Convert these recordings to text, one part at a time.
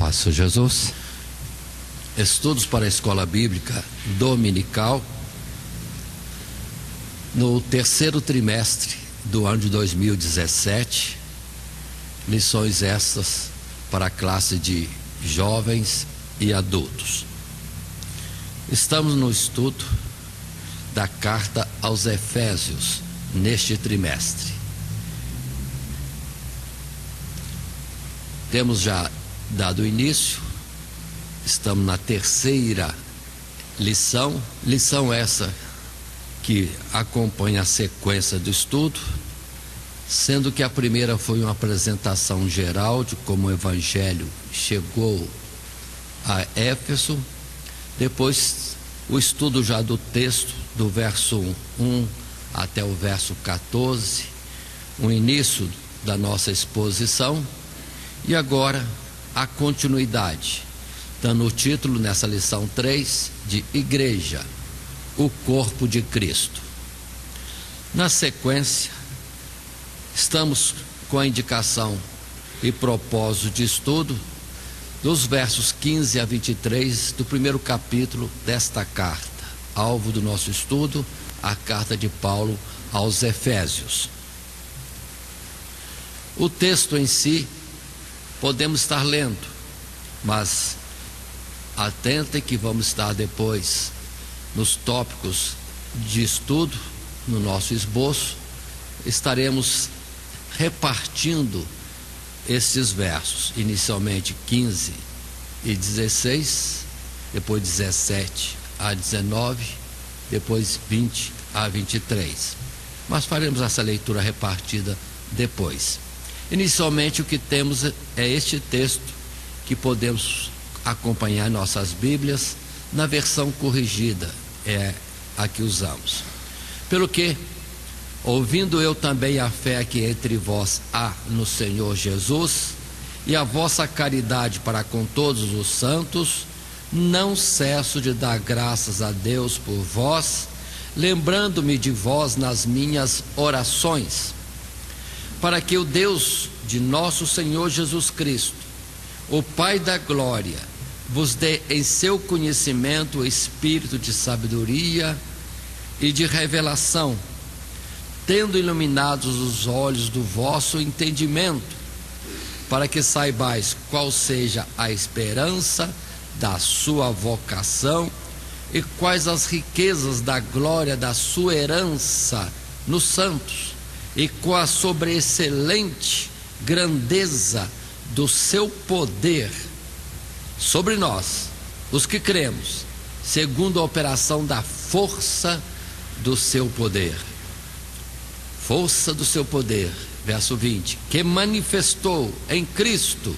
Paz de Jesus. Estudos para a Escola Bíblica Dominical no terceiro trimestre do ano de 2017. Lições estas para a classe de jovens e adultos. Estamos no estudo da carta aos Efésios neste trimestre. Temos já dado início, estamos na terceira lição essa que acompanha a sequência do estudo, sendo que a primeira foi uma apresentação geral de como o Evangelho chegou a Éfeso. Depois o estudo já do texto, do verso 1 até o verso 14, o início da nossa exposição. E agora a continuidade, dando o título nessa lição 3 de Igreja, o corpo de Cristo. Na sequência, estamos com a indicação e propósito de estudo dos versos 15 a 23 do primeiro capítulo desta carta, alvo do nosso estudo, a carta de Paulo aos Efésios. O texto em si podemos estar lendo, mas atentem que vamos estar depois nos tópicos de estudo, no nosso esboço, estaremos repartindo esses versos, inicialmente 15 e 16, depois 17 a 19, depois 20 a 23. Mas faremos essa leitura repartida depois. Inicialmente o que temos é este texto que podemos acompanhar em nossas Bíblias, na versão corrigida, é a que usamos. Pelo que, ouvindo eu também a fé que entre vós há no Senhor Jesus, e a vossa caridade para com todos os santos, não cesso de dar graças a Deus por vós, lembrando-me de vós nas minhas orações, para que o Deus de nosso Senhor Jesus Cristo, o Pai da glória, vos dê em seu conhecimento o espírito de sabedoria e de revelação, tendo iluminados os olhos do vosso entendimento, para que saibais qual seja a esperança da sua vocação e quais as riquezas da glória da sua herança nos santos, e com a sobreexcelente grandeza do seu poder sobre nós, os que cremos, segundo a operação da força do seu poder. Força do seu poder, verso 20, que manifestou em Cristo,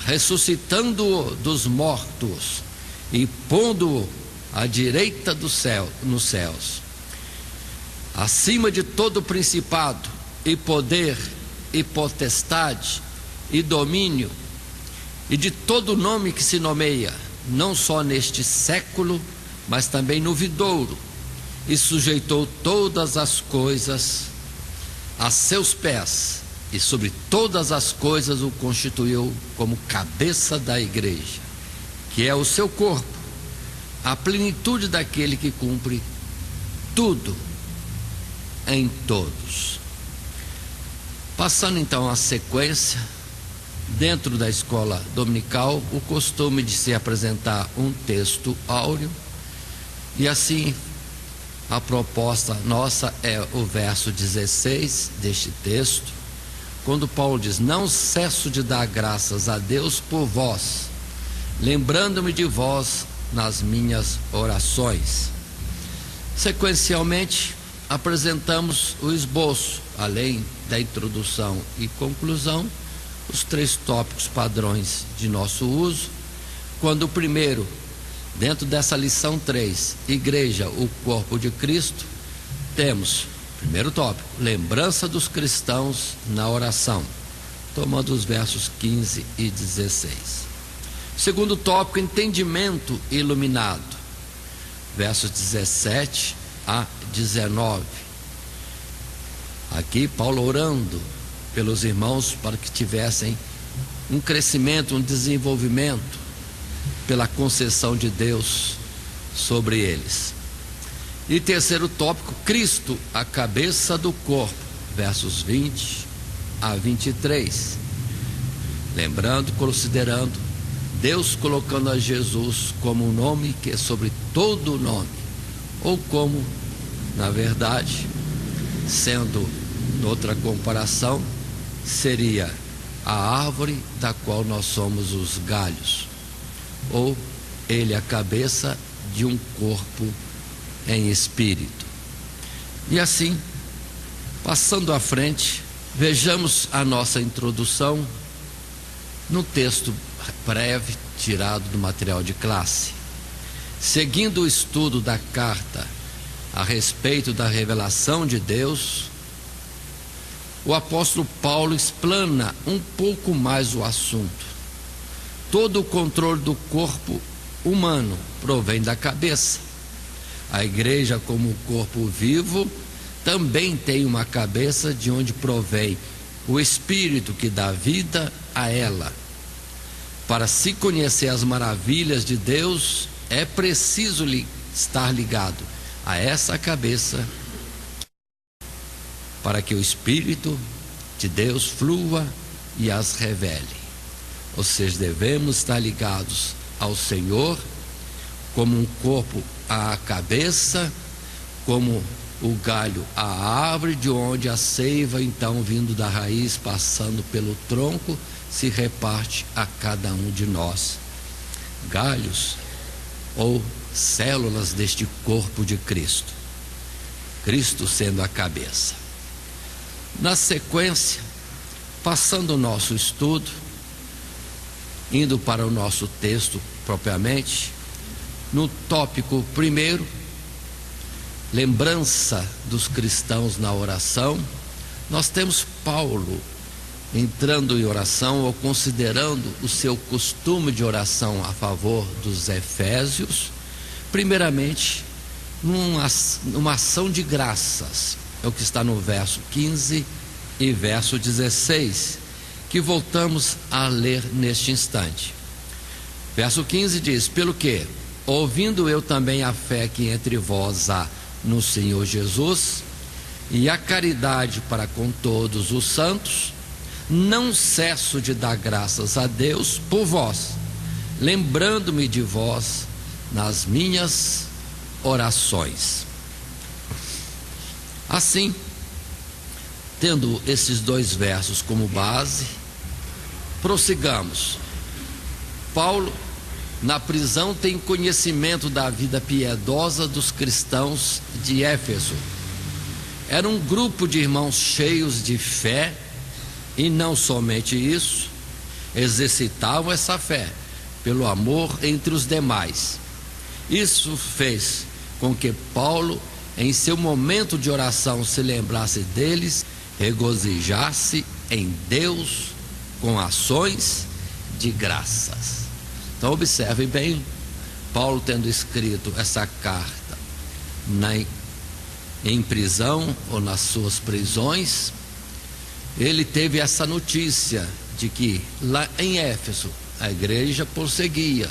ressuscitando-o dos mortos e pondo-o à direita do céu, nos céus, acima de todo principado e poder e potestade e domínio e de todo nome que se nomeia, não só neste século, mas também no vindouro, e sujeitou todas as coisas a seus pés, e sobre todas as coisas o constituiu como cabeça da igreja, que é o seu corpo, a plenitude daquele que cumpre tudo em todos. Passando então a sequência, dentro da escola dominical, o costume de se apresentar um texto áureo, e assim a proposta nossa é o verso 16 deste texto, quando Paulo diz: não cesso de dar graças a Deus por vós, lembrando-me de vós nas minhas orações. Sequencialmente apresentamos o esboço, além da introdução e conclusão, os 3 tópicos padrões de nosso uso, quando o primeiro, dentro dessa lição 3, Igreja, o corpo de Cristo, temos, primeiro tópico, lembrança dos cristãos na oração, tomando os versos 15 e 16. Segundo tópico, entendimento iluminado, versos 17 a 19. Aqui Paulo orando pelos irmãos para que tivessem um crescimento, um desenvolvimento pela concessão de Deus sobre eles. E terceiro tópico, Cristo, a cabeça do corpo, versos 20 a 23. Lembrando, considerando, Deus colocando a Jesus como um nome que é sobre todo nome, ou como, na verdade, sendo outra comparação, seria a árvore da qual nós somos os galhos, ou ele a cabeça de um corpo em espírito. E assim, passando à frente, vejamos a nossa introdução no texto breve tirado do material de classe. Seguindo o estudo da carta a respeito da revelação de Deus, o apóstolo Paulo explana um pouco mais o assunto. Todo o controle do corpo humano provém da cabeça. A igreja, como corpo vivo, também tem uma cabeça de onde provém o Espírito que dá vida a ela. Para se conhecer as maravilhas de Deus, é preciso estar ligado a essa cabeça, para que o Espírito de Deus flua e as revele. Ou seja, devemos estar ligados ao Senhor, como um corpo à cabeça, como o galho à árvore, de onde a seiva, então, vindo da raiz, passando pelo tronco, se reparte a cada um de nós. Galhos ou células deste corpo de Cristo, Cristo sendo a cabeça. Na sequência, passando o nosso estudo, indo para o nosso texto propriamente, no tópico primeiro, lembrança dos cristãos na oração, nós temos Paulo entrando em oração ou considerando o seu costume de oração a favor dos efésios, primeiramente numa ação de graças, é o que está no verso 15 e verso 16, que voltamos a ler neste instante. Verso 15 diz: pelo que, ouvindo eu também a fé que entre vós há no Senhor Jesus, e a caridade para com todos os santos, não cesso de dar graças a Deus por vós, lembrando-me de vós nas minhas orações. Assim, tendo esses dois versos como base, prossigamos. Paulo, na prisão, tem conhecimento da vida piedosa dos cristãos de Éfeso. Era um grupo de irmãos cheios de fé, e não somente isso, exercitavam essa fé pelo amor entre os demais. Isso fez com que Paulo, em seu momento de oração, se lembrasse deles, regozijasse em Deus com ações de graças. Então observem bem, Paulo tendo escrito essa carta em prisão ou nas suas prisões, ele teve essa notícia de que lá em Éfeso a igreja prosseguia,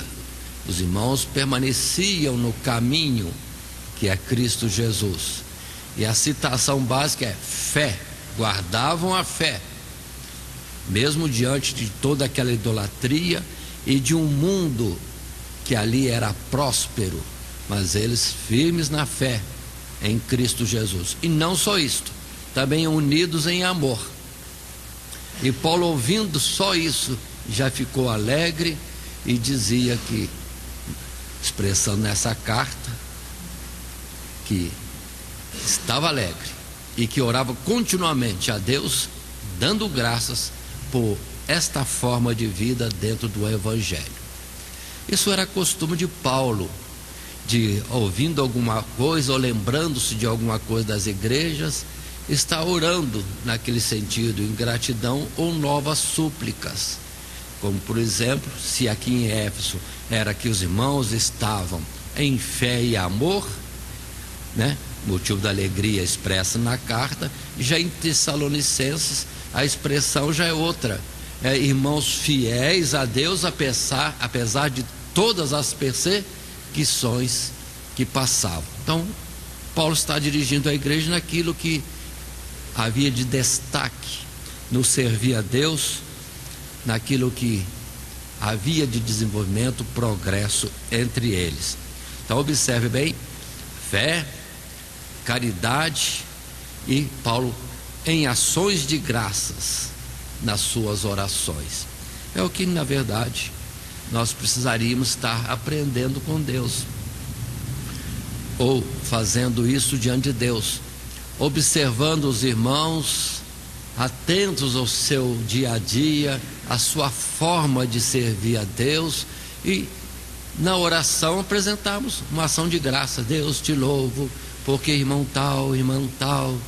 os irmãos permaneciam no caminho que é Cristo Jesus, e a citação básica é fé, guardavam a fé, mesmo diante de toda aquela idolatria e de um mundo que ali era próspero, mas eles firmes na fé em Cristo Jesus. E não só isto, também unidos em amor. E Paulo, ouvindo só isso, já ficou alegre e dizia que, expressando nessa carta, que estava alegre e que orava continuamente a Deus, dando graças por esta forma de vida dentro do Evangelho. Isso era costume de Paulo, de ouvindo alguma coisa ou lembrando-se de alguma coisa das igrejas, está orando naquele sentido, em gratidão ou novas súplicas. Como por exemplo, se aqui em Éfeso era que os irmãos estavam em fé e amor, né? Motivo da alegria expressa na carta, já em Tessalonicenses a expressão já é outra, irmãos fiéis a Deus, apesar de todas as perseguições que passavam. Então, Paulo está dirigindo a igreja naquilo que havia de destaque no servir a Deus, naquilo que havia de desenvolvimento, progresso entre eles. Então observe bem: fé, caridade e Paulo em ações de graças nas suas orações. É o que na verdade nós precisaríamos estar aprendendo com Deus, ou fazendo isso diante de Deus, observando os irmãos, atentos ao seu dia a dia, a sua forma de servir a Deus, e na oração apresentarmos uma ação de graça. Deus, te louvo porque irmão tal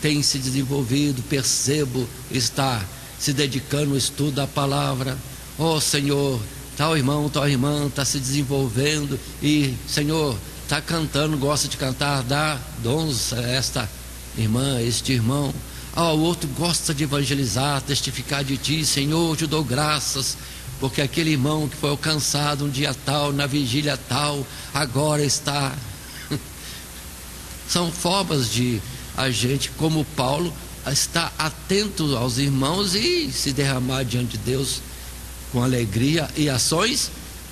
tem se desenvolvido, percebo, está se dedicando ao estudo da palavra. Oh Senhor, tal irmão, tal irmã está se desenvolvendo e Senhor, está cantando, gosta de cantar, dá dons a esta irmã, este irmão. O outro gosta de evangelizar, testificar de ti. Senhor, te dou graças porque aquele irmão que foi alcançado um dia tal, na vigília tal, agora está. São formas de a gente, como Paulo, estar atento aos irmãos e se derramar diante de Deus com alegria e ações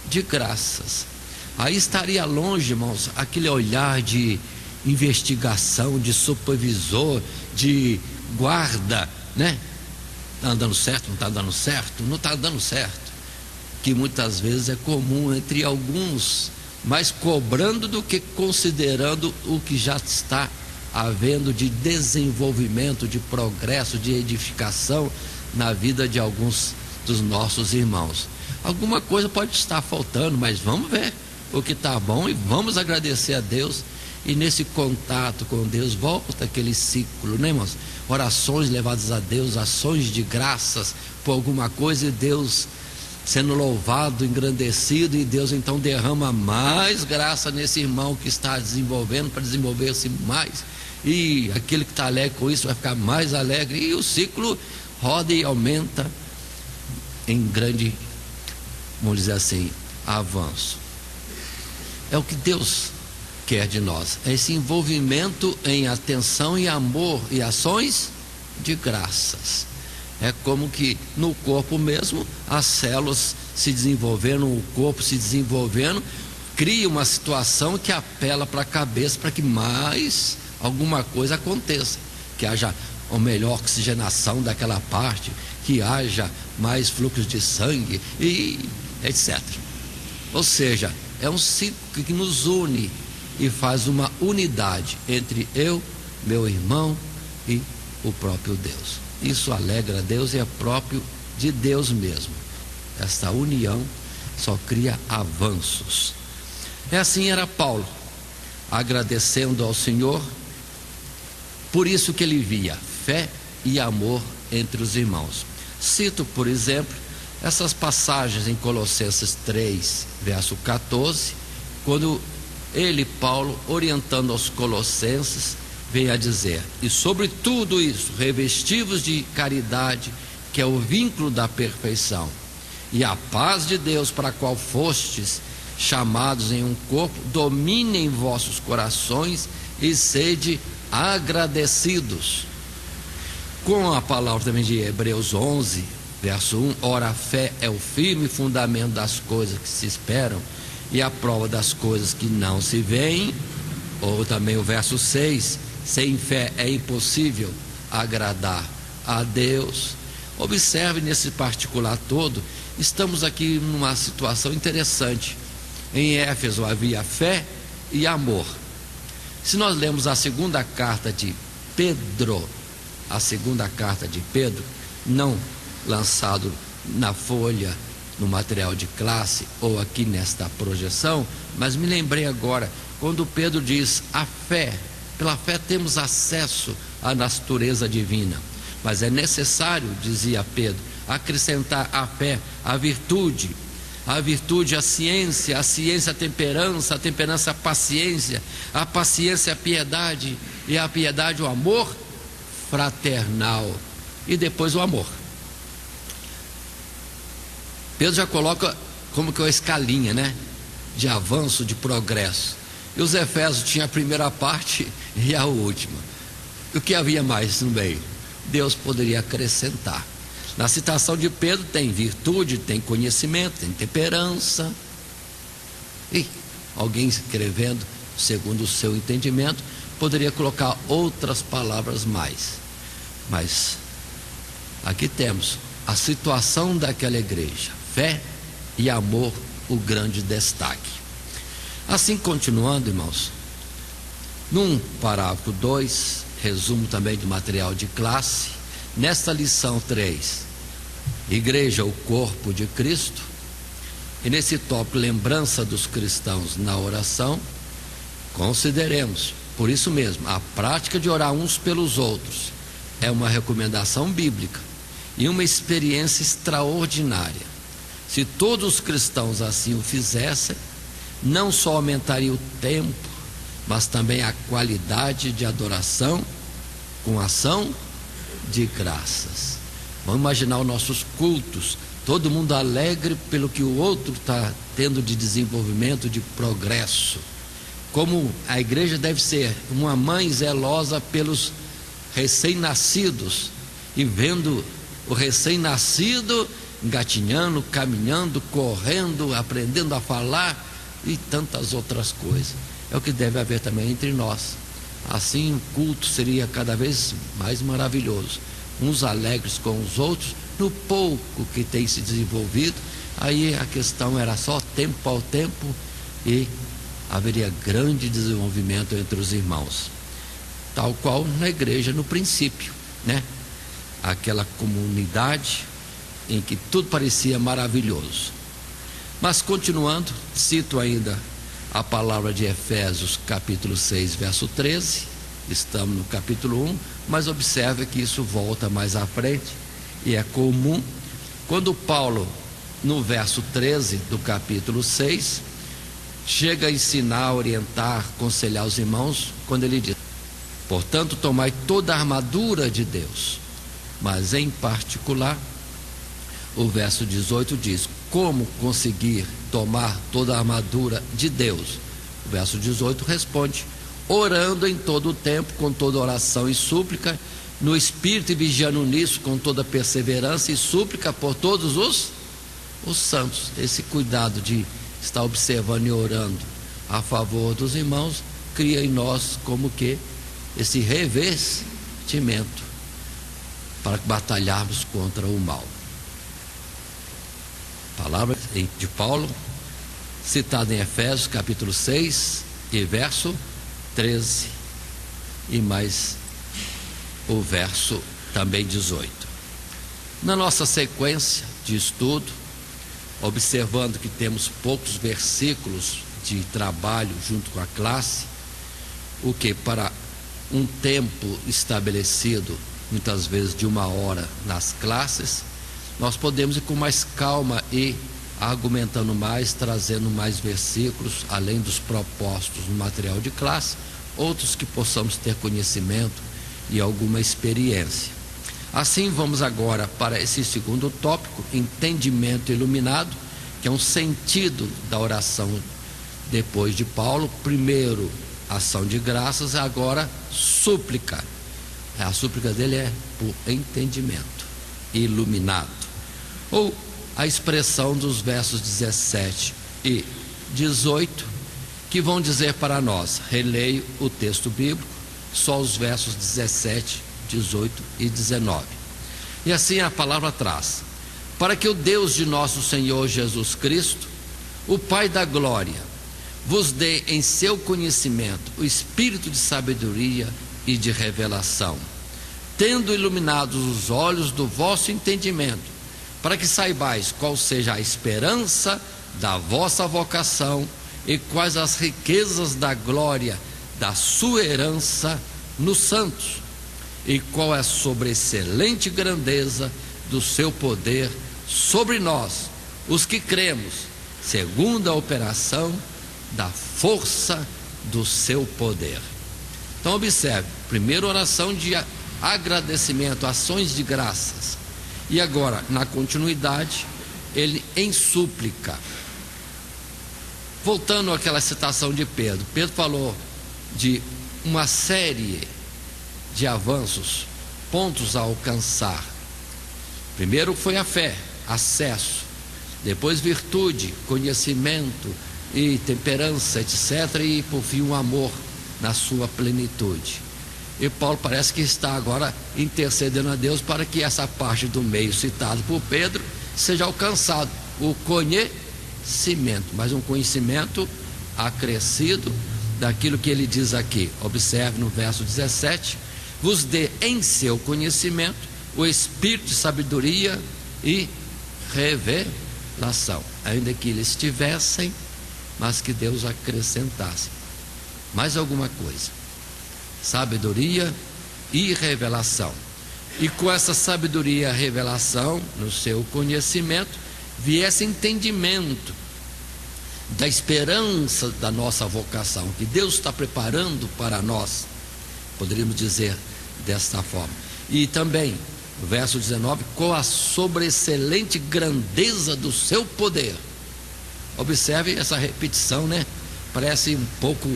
de graças. Aí estaria longe, irmãos, aquele olhar de investigação, de supervisor, de guarda, né? Está dando certo, não está dando certo? Não está dando certo, que muitas vezes é comum entre alguns, mais cobrando do que considerando o que já está havendo de desenvolvimento, de progresso, de edificação na vida de alguns dos nossos irmãos. Alguma coisa pode estar faltando, mas vamos ver o que está bom e vamos agradecer a Deus. E nesse contato com Deus volta aquele ciclo, né, irmãos? Orações levadas a Deus, ações de graças por alguma coisa, e Deus sendo louvado, engrandecido, e Deus então derrama mais graça nesse irmão que está desenvolvendo, para desenvolver-se mais, e aquele que está alegre com isso vai ficar mais alegre, e o ciclo roda e aumenta em grande, vamos dizer assim, avanço. É o que Deus quer de nós, é esse envolvimento em atenção e amor e ações de graças. É como que no corpo mesmo, as células se desenvolvendo, o corpo se desenvolvendo, cria uma situação que apela para a cabeça para que mais alguma coisa aconteça, que haja uma melhor oxigenação daquela parte, que haja mais fluxo de sangue e etc. Ou seja, é um ciclo que nos une e faz uma unidade entre eu, meu irmão e o próprio Deus. Isso alegra a Deus e é próprio de Deus mesmo. Esta união só cria avanços. É assim era Paulo, agradecendo ao Senhor, por isso que ele via fé e amor entre os irmãos. Cito, por exemplo, essas passagens em Colossenses 3, verso 14, quando ele, Paulo, orientando aos colossenses, vem a dizer: e sobre tudo isso, revestivos de caridade, que é o vínculo da perfeição, e a paz de Deus, para a qual fostes chamados em um corpo, domine em vossos corações e sede agradecidos. Com a palavra também de Hebreus 11, verso 1, ora a fé é o firme fundamento das coisas que se esperam e a prova das coisas que não se veem. Ou também o verso 6, sem fé é impossível agradar a Deus. Observe nesse particular todo, estamos aqui numa situação interessante. Em Éfeso havia fé e amor. Se nós lemos a segunda carta de Pedro, não lançado na folha, no material de classe ou aqui nesta projeção, mas me lembrei agora, quando Pedro diz a fé, pela fé temos acesso à natureza divina, mas é necessário, dizia Pedro, acrescentar à fé a virtude a ciência, a temperança, a temperança a paciência a piedade, e a piedade o amor fraternal, e depois o amor. Pedro já coloca como que uma escalinha, né? De avanço, de progresso. E os Efésios tinham a primeira parte e a última. O que havia mais no meio? Deus poderia acrescentar. Na citação de Pedro tem virtude, tem conhecimento, tem temperança. E alguém escrevendo segundo o seu entendimento poderia colocar outras palavras mais. Mas aqui temos a situação daquela igreja: fé e amor, o grande destaque. Assim, continuando, irmãos, num parágrafo 2, resumo também do material de classe, nesta lição 3, igreja, o corpo de Cristo, e nesse tópico, lembrança dos cristãos na oração, consideremos, por isso mesmo, a prática de orar uns pelos outros é uma recomendação bíblica e uma experiência extraordinária. Se todos os cristãos assim o fizessem, não só aumentaria o tempo, mas também a qualidade de adoração com ação de graças. Vamos imaginar os nossos cultos, todo mundo alegre pelo que o outro está tendo de desenvolvimento, de progresso. Como a igreja deve ser uma mãe zelosa pelos recém-nascidos, e vendo o recém-nascido engatinhando, caminhando, correndo, aprendendo a falar e tantas outras coisas. É o que deve haver também entre nós. Assim o culto seria cada vez mais maravilhoso, uns alegres com os outros no pouco que tem se desenvolvido. Aí a questão era só tempo ao tempo e haveria grande desenvolvimento entre os irmãos, tal qual na igreja no princípio, né? Aquela comunidade em que tudo parecia maravilhoso. Mas continuando, cito ainda a palavra de Efésios capítulo 6, verso 13. Estamos no capítulo 1, mas observe que isso volta mais à frente, e é comum quando Paulo, no verso 13 do capítulo 6, chega a ensinar, orientar, aconselhar os irmãos, quando ele diz: portanto, tomai toda a armadura de Deus. Mas em particular, o verso 18 diz: como conseguir tomar toda a armadura de Deus? O verso 18 responde: orando em todo o tempo, com toda oração e súplica, no Espírito, e vigiando nisso com toda perseverança e súplica por todos os santos. Esse cuidado de estar observando e orando a favor dos irmãos cria em nós como que esse revestimento para batalharmos contra o mal. Palavra de Paulo, citada em Efésios capítulo 6 e verso 13, e mais o verso também 18. Na nossa sequência de estudo, observando que temos poucos versículos de trabalho junto com a classe, o que para um tempo estabelecido, muitas vezes de 1 hora nas classes, nós podemos ir com mais calma e argumentando mais, trazendo mais versículos, além dos propostos no material de classe, outros que possamos ter conhecimento e alguma experiência. Assim, vamos agora para esse segundo tópico, entendimento iluminado, que é um sentido da oração depois de Paulo. Primeiro, ação de graças, agora súplica. A súplica dele é por entendimento iluminado. Ou a expressão dos versos 17 e 18, que vão dizer para nós, releio o texto bíblico, só os versos 17, 18 e 19. E assim a palavra traz: para que o Deus de nosso Senhor Jesus Cristo, o Pai da glória, vos dê em seu conhecimento o espírito de sabedoria e de revelação, tendo iluminados os olhos do vosso entendimento, para que saibais qual seja a esperança da vossa vocação e quais as riquezas da glória da sua herança nos santos, e qual é a sobreexcelente grandeza do seu poder sobre nós, os que cremos, segundo a operação da força do seu poder. Então observe, primeira oração de agradecimento, ações de graças. E agora, na continuidade, ele em súplica. Voltando àquela citação de Pedro, Pedro falou de uma série de avanços, pontos a alcançar. Primeiro foi a fé, acesso, depois virtude, conhecimento e temperança, etc., e por fim o amor na sua plenitude. E Paulo parece que está agora intercedendo a Deus para que essa parte do meio citado por Pedro seja alcançado, o conhecimento, mas um conhecimento acrescido daquilo que ele diz aqui. Observe no verso 17: vos dê em seu conhecimento o espírito de sabedoria e revelação, ainda que eles tivessem, mas que Deus acrescentasse mais alguma coisa: sabedoria e revelação. E com essa sabedoria e revelação, no seu conhecimento, viesse entendimento da esperança da nossa vocação, que Deus está preparando para nós, poderíamos dizer desta forma. E também, no verso 19, com a sobreexcelente grandeza do seu poder. Observe essa repetição, né? Parece um pouco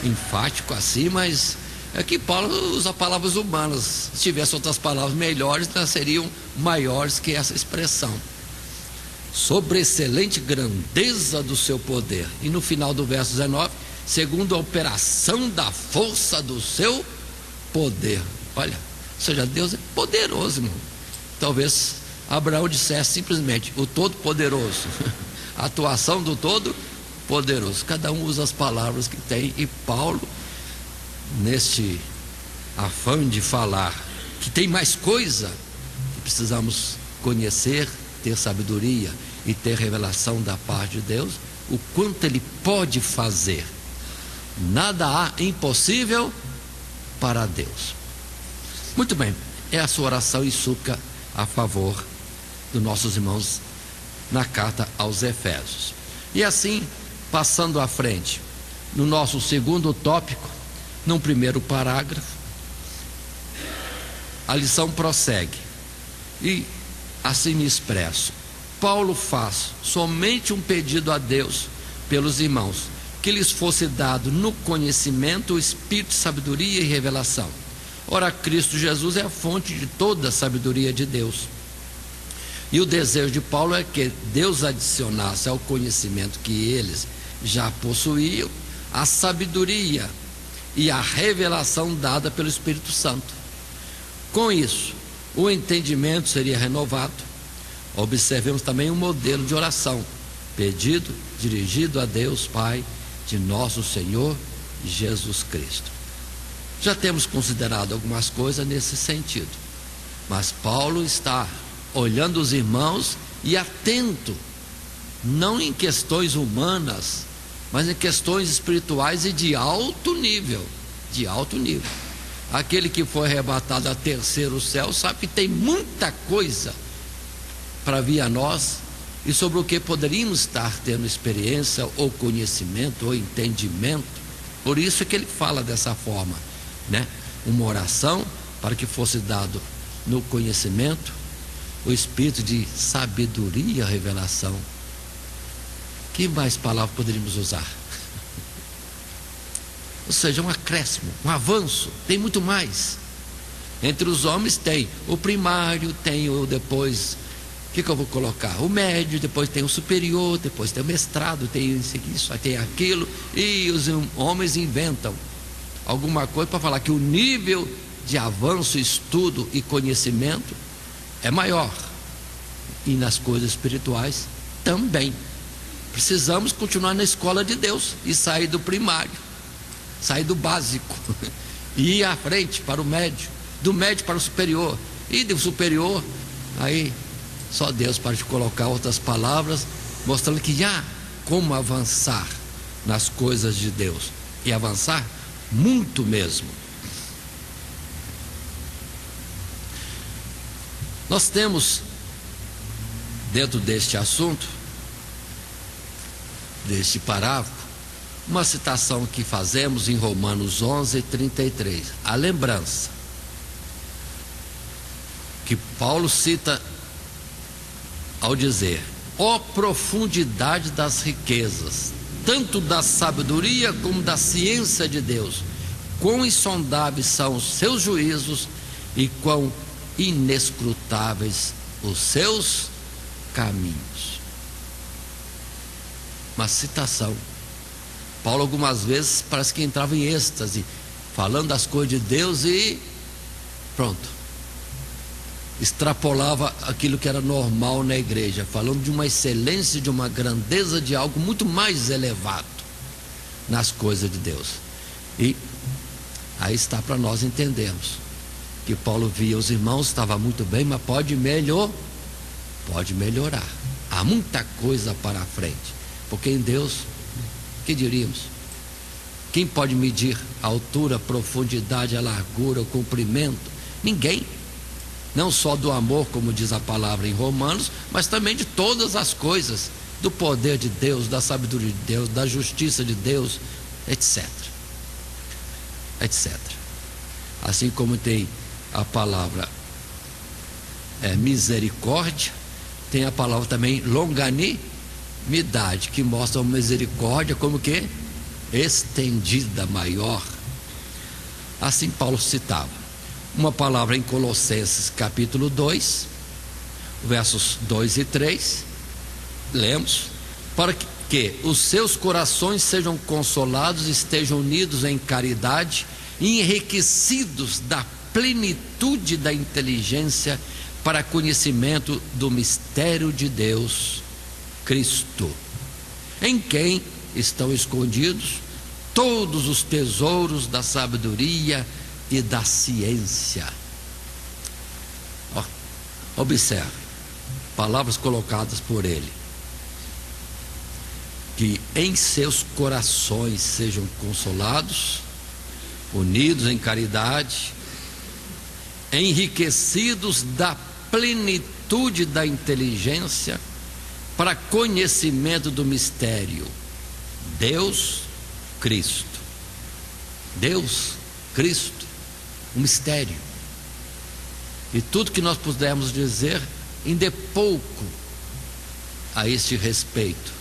enfático assim, mas é que Paulo usa palavras humanas. Se tivesse outras palavras melhores, elas seriam maiores que essa expressão. Sobreexcelente grandeza do seu poder. E no final do verso 19, segundo a operação da força do seu poder. Olha, ou seja, Deus é poderoso, irmão. Talvez Abraão dissesse simplesmente o Todo-Poderoso. A atuação do Todo-Poderoso. Cada um usa as palavras que tem, e Paulo, neste afã de falar que tem mais coisa, que precisamos conhecer, ter sabedoria e ter revelação da parte de Deus, o quanto Ele pode fazer. Nada há impossível para Deus. Muito bem, é a sua oração e súplica a favor dos nossos irmãos na carta aos Efésios. E assim, passando à frente, no nosso segundo tópico, num primeiro parágrafo, a lição prossegue, e assim me expresso. Paulo faz somente um pedido a Deus pelos irmãos, que lhes fosse dado no conhecimento o espírito de sabedoria e revelação. Ora, Cristo Jesus é a fonte de toda a sabedoria de Deus. E o desejo de Paulo é que Deus adicionasse ao conhecimento que eles já possuíam a sabedoria e a revelação dada pelo Espírito Santo. Com isso, o entendimento seria renovado. Observemos também um modelo de oração, pedido, dirigido a Deus Pai de nosso Senhor Jesus Cristo. Já temos considerado algumas coisas nesse sentido, mas Paulo está olhando os irmãos e atento, não em questões humanas, mas em questões espirituais e de alto nível. De alto nível. Aquele que foi arrebatado a terceiro céu sabe que tem muita coisa para vir a nós, e sobre o que poderíamos estar tendo experiência, ou conhecimento, ou entendimento. Por isso é que ele fala dessa forma, né? Uma oração para que fosse dado no conhecimento o espírito de sabedoria e revelação. Que mais palavras poderíamos usar? Ou seja, um acréscimo, um avanço, tem muito mais. Entre os homens tem o primário, tem o depois, o que eu vou colocar? O médio, depois tem o superior, depois tem o mestrado, tem isso, tem aquilo, e os homens inventam alguma coisa para falar que o nível de avanço, estudo e conhecimento é maior. E nas coisas espirituais também. Precisamos continuar na escola de Deus e sair do primário, sair do básico e ir à frente para o médio, do médio para o superior, e do superior, aí só Deus para te colocar outras palavras, mostrando que há como avançar nas coisas de Deus, e avançar muito mesmo. Nós temos dentro deste assunto, deste parágrafo, uma citação que fazemos em Romanos 11:33, a lembrança que Paulo cita ao dizer: Ó profundidade das riquezas, tanto da sabedoria como da ciência de Deus! Quão insondáveis são os seus juízos e quão inescrutáveis os seus caminhos. Uma citação. Paulo algumas vezes parece que entrava em êxtase, falando das coisas de Deus e pronto, extrapolava aquilo que era normal na igreja, falando de uma excelência, de uma grandeza, de algo muito mais elevado nas coisas de Deus. E aí está para nós entendermos que Paulo via os irmãos, estava muito bem, mas pode melhorar. Há muita coisa para a frente, porque em Deus, que diríamos? Quem pode medir a altura, a profundidade, a largura, o comprimento? Ninguém. Não só do amor, como diz a palavra em Romanos, mas também de todas as coisas, do poder de Deus, da sabedoria de Deus, da justiça de Deus, etc. etc. Assim como tem a palavra misericórdia, tem a palavra também longanimidade, que mostra a misericórdia como que estendida, maior. Assim Paulo citava uma palavra em Colossenses capítulo 2, versos 2 e 3, lemos: para que os seus corações sejam consolados, estejam unidos em caridade, enriquecidos da plenitude da inteligência, para conhecimento do mistério de Deus, Cristo, em quem estão escondidos todos os tesouros da sabedoria e da ciência. Observe, palavras colocadas por ele: que em seus corações sejam consolados, unidos em caridade, enriquecidos da plenitude da inteligência, para conhecimento do mistério, Deus, Cristo. Deus, Cristo, um mistério. E tudo que nós pudermos dizer, ainda é pouco a este respeito.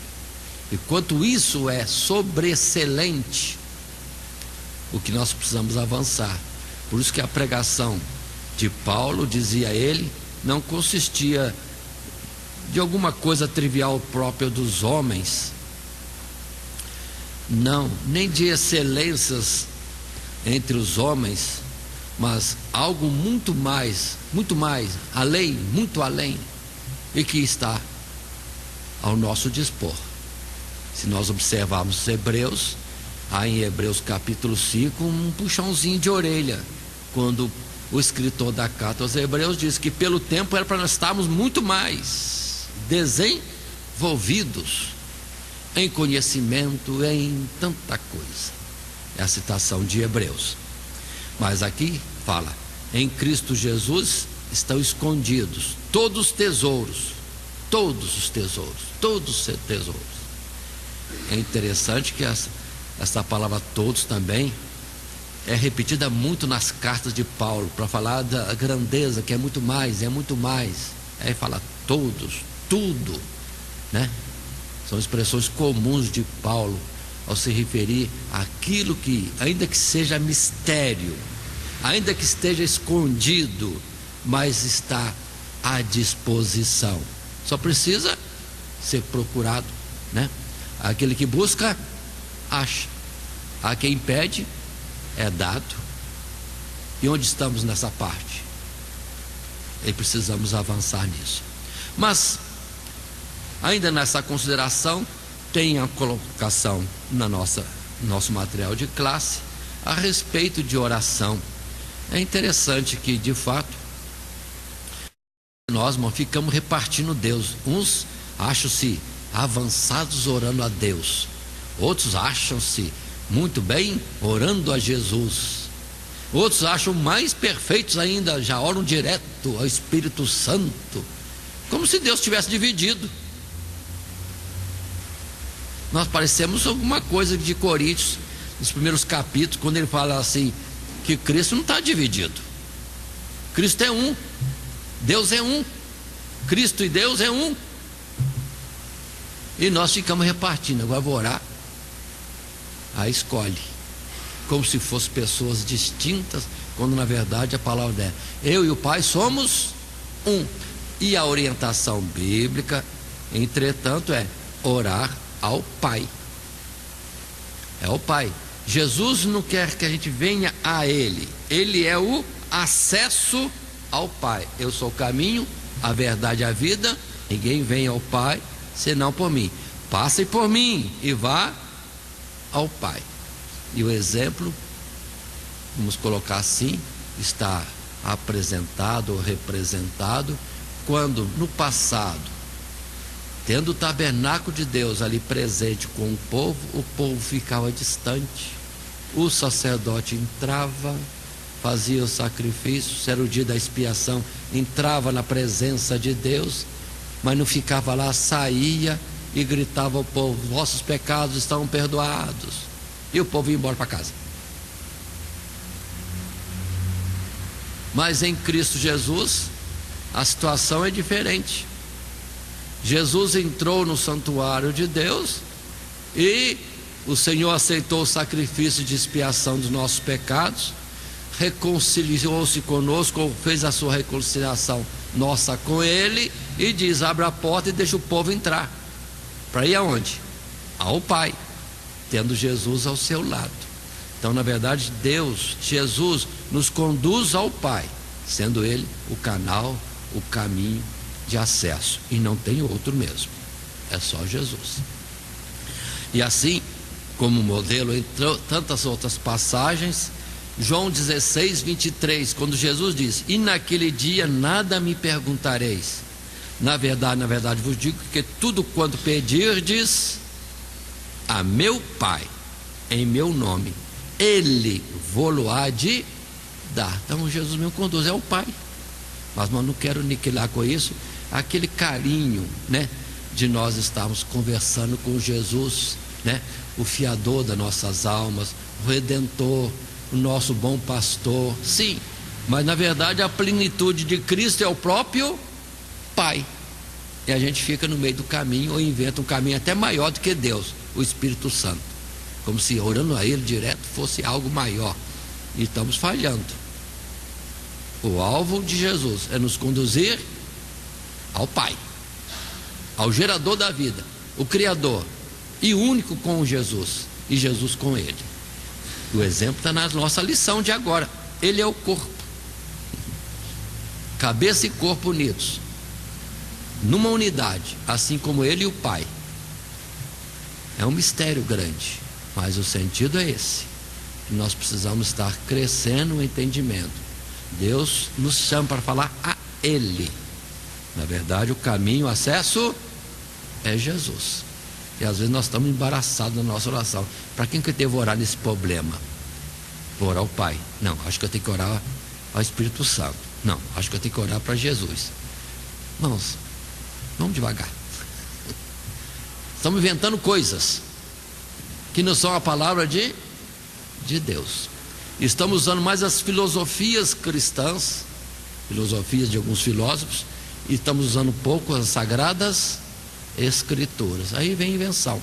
E quanto isso é sobreexcelente, o que nós precisamos avançar. Por isso que a pregação de Paulo, dizia ele, não consistia de alguma coisa trivial própria dos homens, não, nem de excelências entre os homens, mas algo muito mais, além, muito além, e que está ao nosso dispor. Se nós observarmos os Hebreus, há em Hebreus capítulo 5 um puxãozinho de orelha, quando o escritor da carta aos Hebreus diz que pelo tempo era para nós estarmos muito mais desenvolvidos em conhecimento, em tanta coisa. É a citação de Hebreus. Mas aqui fala: em Cristo Jesus estão escondidos todos os tesouros. É interessante que essa palavra todos também é repetida muito nas cartas de Paulo, para falar da grandeza, que é muito mais. Aí fala todos, tudo, né? São expressões comuns de Paulo ao se referir àquilo que, ainda que seja mistério, ainda que esteja escondido, mas está à disposição. Só precisa ser procurado, né? Aquele que busca, acha. A quem pede, é dado. E onde estamos nessa parte? E precisamos avançar nisso. Mas ainda nessa consideração, tem a colocação na nosso material de classe a respeito de oração. É interessante que, de fato, nós, irmão, ficamos repartindo Deus. Uns acham-se avançados orando a Deus, outros acham-se muito bem orando a Jesus, outros acham mais perfeitos ainda, já oram direto ao Espírito Santo, como se Deus tivesse dividido. Nós parecemos alguma coisa de Coríntios, nos primeiros capítulos, quando ele fala assim, que Cristo não está dividido. Cristo é um, Deus é um, Cristo e Deus é um. E nós ficamos repartindo. Agora vou orar. Aí escolhe, como se fossem pessoas distintas, quando na verdade a palavra é: eu e o Pai somos um. E a orientação bíblica, entretanto, é orar ao Pai. É o Pai. Jesus não quer que a gente venha a Ele. Ele é o acesso ao Pai. Eu sou o caminho, a verdade e a vida. Ninguém vem ao Pai senão por mim. Passem por mim e vá ao Pai. E o exemplo, vamos colocar assim, está apresentado ou representado quando no passado, tendo o tabernáculo de Deus ali presente com o povo ficava distante. O sacerdote entrava, fazia o sacrifício, era o dia da expiação, entrava na presença de Deus, mas não ficava lá, saía e gritava ao povo: vossos pecados estão perdoados. E o povo ia embora para casa. Mas em Cristo Jesus a situação é diferente. Jesus entrou no santuário de Deus e o Senhor aceitou o sacrifício de expiação dos nossos pecados, reconciliou-se conosco, fez a sua reconciliação nossa com Ele, e diz: abre a porta e deixa o povo entrar. Para ir aonde? Ao Pai, tendo Jesus ao seu lado. Então, na verdade, Jesus nos conduz ao Pai, sendo Ele o canal, o caminho de acesso, e não tem outro mesmo, é só Jesus. E assim, como modelo, entre tantas outras passagens, João 16, 23, quando Jesus diz: e naquele dia nada me perguntareis, na verdade vos digo que tudo quanto pedirdes a meu Pai em meu nome, Ele vô-lo-á de dar. Então Jesus me conduz, é o Pai. Mas não quero aniquilar com isso aquele carinho, né, de nós estarmos conversando com Jesus, né, o fiador das nossas almas, o redentor, o nosso bom pastor. Sim, mas na verdade a plenitude de Cristo é o próprio Pai. E a gente fica no meio do caminho, ou inventa um caminho até maior do que Deus, o Espírito Santo, como se orando a Ele direto fosse algo maior. E estamos falhando. O alvo de Jesus é nos conduzir ao Pai, ao gerador da vida, o Criador, e único com Jesus, e Jesus com Ele. O exemplo está na nossa lição de agora. Ele é o corpo, cabeça e corpo unidos numa unidade, assim como Ele e o Pai. É um mistério grande, mas o sentido é esse, que nós precisamos estar crescendo no entendimento. Deus nos chama para falar a Ele. Na verdade, o caminho, o acesso é Jesus. E às vezes nós estamos embaraçados na nossa oração. Para quem que eu devo orar nesse problema? Vou orar ao Pai? Não, acho que eu tenho que orar ao Espírito Santo. Não, acho que eu tenho que orar para Jesus. Irmãos, vamos devagar. Estamos inventando coisas que não são a palavra de Deus. Estamos usando mais as filosofias cristãs, filosofias de alguns filósofos, e estamos usando pouco as sagradas escrituras. Aí vem invenção.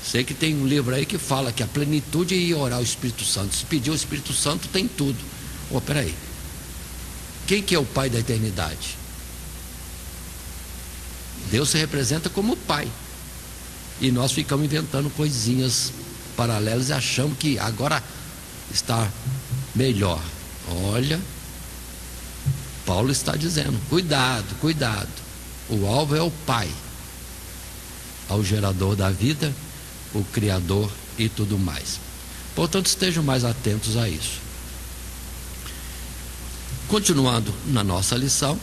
Sei que tem um livro aí que fala que a plenitude é ir orar ao Espírito Santo. Se pedir o Espírito Santo, tem tudo. Peraí, quem que é o Pai da eternidade? Deus se representa como Pai, e nós ficamos inventando coisinhas paralelas e achamos que agora está melhor. Olha, Paulo está dizendo: cuidado, cuidado. O alvo é o Pai, ao gerador da vida, o Criador e tudo mais. Portanto, estejam mais atentos a isso. Continuando na nossa lição,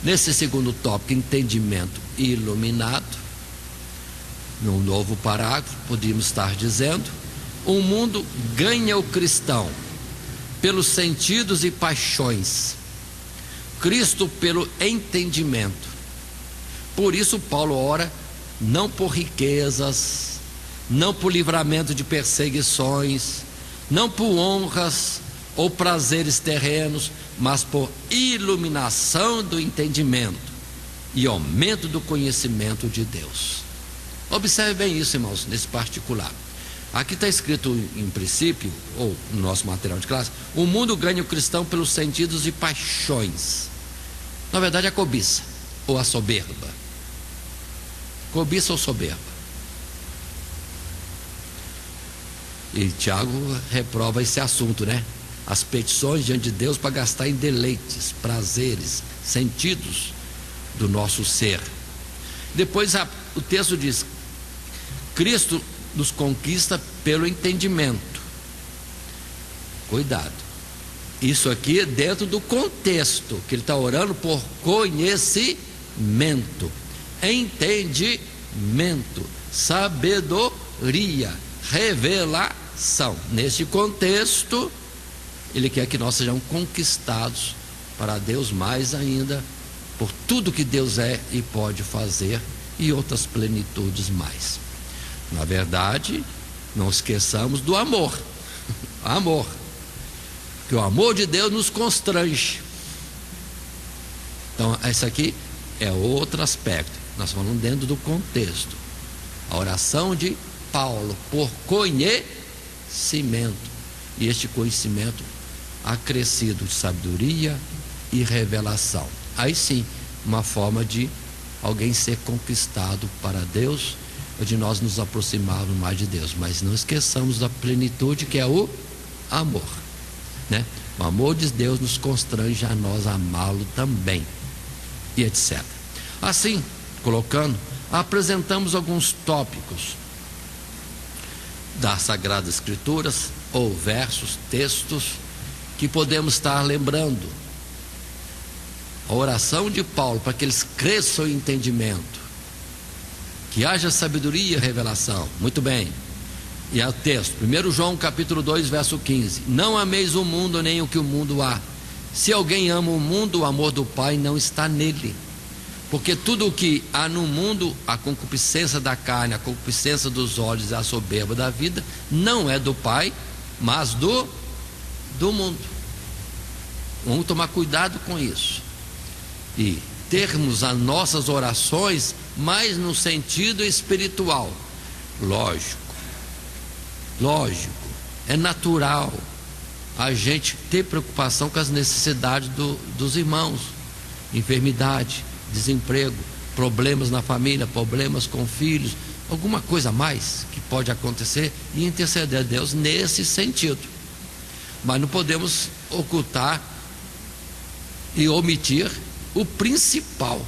nesse segundo tópico, entendimento iluminado, num novo parágrafo, podíamos estar dizendo: o mundo ganha o cristão pelos sentidos e paixões, Cristo pelo entendimento. Por isso Paulo ora não por riquezas, não por livramento de perseguições, não por honras ou prazeres terrenos, mas por iluminação do entendimento e aumento do conhecimento de Deus. Observe bem isso, irmãos, nesse particular. Aqui está escrito em princípio, ou no nosso material de classe, o mundo ganha o cristão pelos sentidos e paixões. Na verdade, a cobiça ou a soberba. Cobiça ou soberba. E Tiago reprova esse assunto, né? As petições diante de Deus para gastar em deleites, prazeres, sentidos do nosso ser. Depois o texto diz: Cristo nos conquista pelo entendimento. Cuidado, isso aqui é dentro do contexto que ele está orando por conhecimento, entendimento, sabedoria, revelação. Neste contexto, ele quer que nós sejamos conquistados para Deus mais ainda, por tudo que Deus é e pode fazer, e outras plenitudes mais. Na verdade, não esqueçamos do amor. Amor. Que o amor de Deus nos constrange. Então, esse aqui é outro aspecto. Nós falamos dentro do contexto. A oração de Paulo por conhecimento. E este conhecimento acrescido de sabedoria e revelação. Aí sim, uma forma de alguém ser conquistado para Deus, ou de nós nos aproximarmos mais de Deus. Mas não esqueçamos da plenitude que é o amor, né? O amor de Deus nos constrange a nós amá-lo também, e etc. Assim, colocando, apresentamos alguns tópicos das Sagradas Escrituras, ou versos, textos, que podemos estar lembrando. A oração de Paulo para que eles cresçam em entendimento, que haja sabedoria e revelação. Muito bem. E é o texto, 1 João capítulo 2, verso 15: Não ameis o mundo nem o que o mundo há. Se alguém ama o mundo, o amor do Pai não está nele. Porque tudo o que há no mundo, a concupiscência da carne, a concupiscência dos olhos e a soberba da vida, não é do Pai, mas do mundo. Vamos tomar cuidado com isso. E termos as nossas orações mais no sentido espiritual. Lógico, é natural a gente ter preocupação com as necessidades dos irmãos, enfermidade, desemprego, problemas na família, problemas com filhos, alguma coisa a mais que pode acontecer, e interceder a Deus nesse sentido. Mas não podemos ocultar e omitir o principal.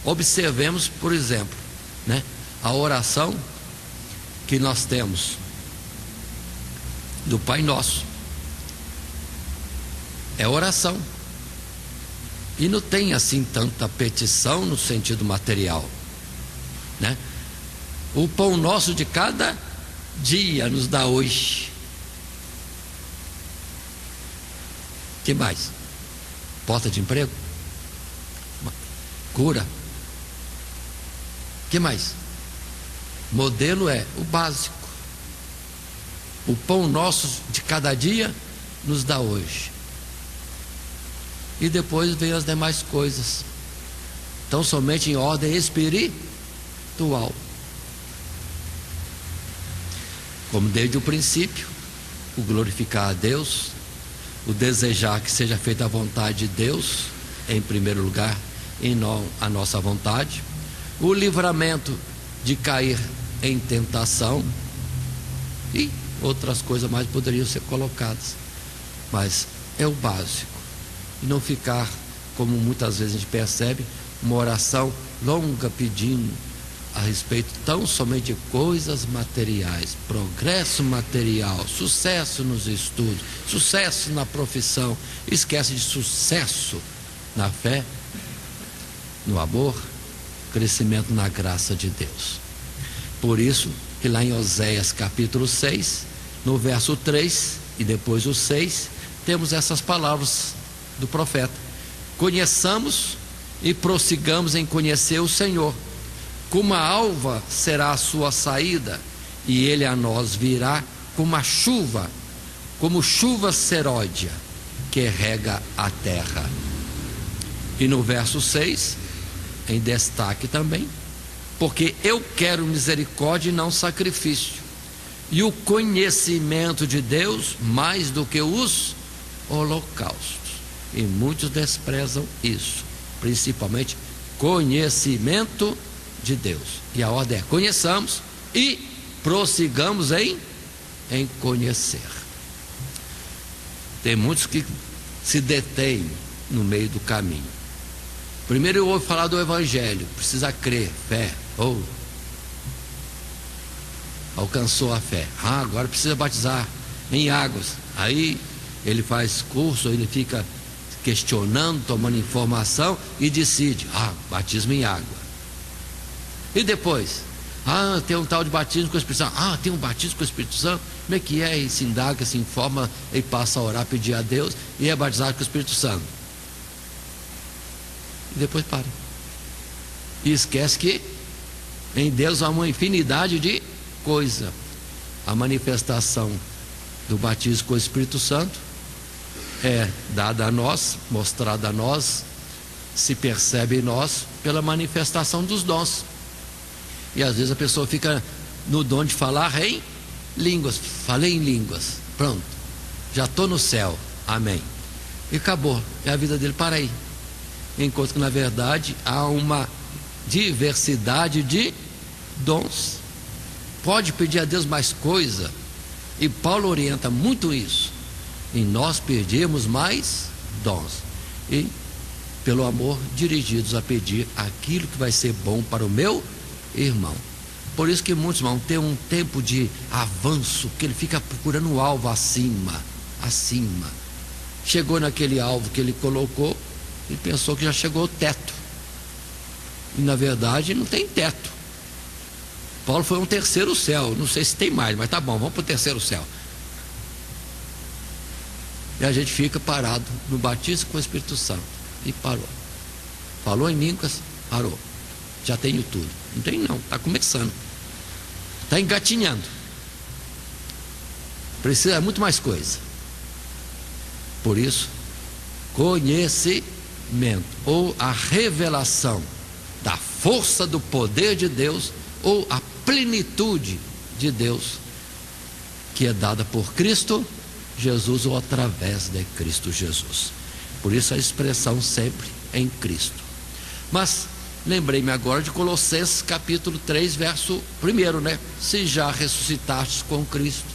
Observemos, por exemplo, né, a oração que nós temos do Pai Nosso. É oração. E não tem assim tanta petição no sentido material, né? O pão nosso de cada dia nos dá hoje. Que mais? Porta de emprego? Cura? Que mais? Modelo é o básico. O pão nosso de cada dia nos dá hoje. E depois vem as demais coisas. Então, somente em ordem espiritual. Como desde o princípio, o glorificar a Deus, o desejar que seja feita a vontade de Deus, em primeiro lugar, e não a nossa vontade, o livramento de cair em tentação, e outras coisas mais poderiam ser colocadas, mas é o básico. E não ficar, como muitas vezes a gente percebe, uma oração longa pedindo a respeito tão somente de coisas materiais, progresso material, sucesso nos estudos, sucesso na profissão. Esquece de sucesso na fé, no amor, crescimento na graça de Deus. Por isso que lá em Oséias capítulo 6, no verso 3 e depois o 6, temos essas palavras do profeta: conheçamos e prossigamos em conhecer o Senhor. Como a alva será a sua saída, e ele a nós virá como a chuva, como chuva seródia que rega a terra. E no verso 6, em destaque também, porque eu quero misericórdia e não sacrifício, e o conhecimento de Deus mais do que os holocaustos. E muitos desprezam isso, principalmente conhecimento de Deus. E a ordem é: conheçamos e prossigamos em conhecer. Tem muitos que se detêm no meio do caminho. Primeiro eu ouço falar do Evangelho, precisa crer, fé, alcançou a fé, agora precisa batizar em águas. Aí ele faz curso, ele fica questionando, tomando informação e decide: batismo em água. E depois, tem um tal de batismo com o Espírito Santo. Tem um batismo com o Espírito Santo. Como é que é? E se indaga, se informa, e passa a orar, pedir a Deus, e é batizado com o Espírito Santo. E depois para. E esquece que em Deus há uma infinidade de coisas. A manifestação do batismo com o Espírito Santo é dada a nós, mostrada a nós, se percebe em nós pela manifestação dos dons. E às vezes a pessoa fica no dom de falar em línguas. Falei em línguas, pronto, já estou no céu, amém, e acabou, e a vida dele para aí. Enquanto que na verdade há uma diversidade de dons. Pode pedir a Deus mais coisa, e Paulo orienta muito isso, em nós pedirmos mais dons, e pelo amor dirigidos a pedir aquilo que vai ser bom para o meu irmão. Por isso que muitos irmãos têm um tempo de avanço, que ele fica procurando o alvo acima. Chegou naquele alvo que ele colocou e pensou que já chegou ao teto, e na verdade não tem teto. Paulo foi um terceiro céu, não sei se tem mais, mas tá bom, vamos para o terceiro céu. E a gente fica parado no batismo com o Espírito Santo, e parou. Falou em línguas, parou. Já tenho tudo. Não tem não, está começando, está engatinhando. Precisa muito mais coisa. Por isso, conhecimento, ou a revelação da força do poder de Deus, ou a plenitude de Deus, que é dada por Cristo Jesus, ou através de Cristo Jesus. Por isso a expressão sempre em Cristo. Mas lembrei-me agora de Colossenses capítulo 3, verso 1, né? Se já ressuscitastes com Cristo,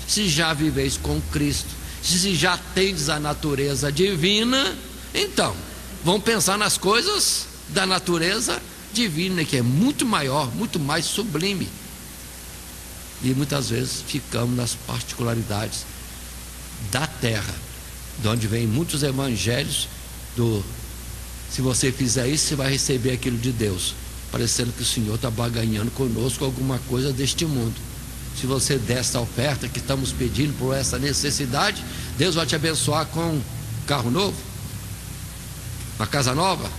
se já viveis com Cristo, se já tendes a natureza divina, então vamos pensar nas coisas da natureza divina, que é muito maior, muito mais sublime. E muitas vezes ficamos nas particularidades da terra, de onde vem muitos evangelhos se você fizer isso, você vai receber aquilo de Deus, parecendo que o Senhor está baganhando conosco alguma coisa deste mundo. Se você der essa oferta que estamos pedindo por essa necessidade, Deus vai te abençoar com um carro novo, uma casa nova,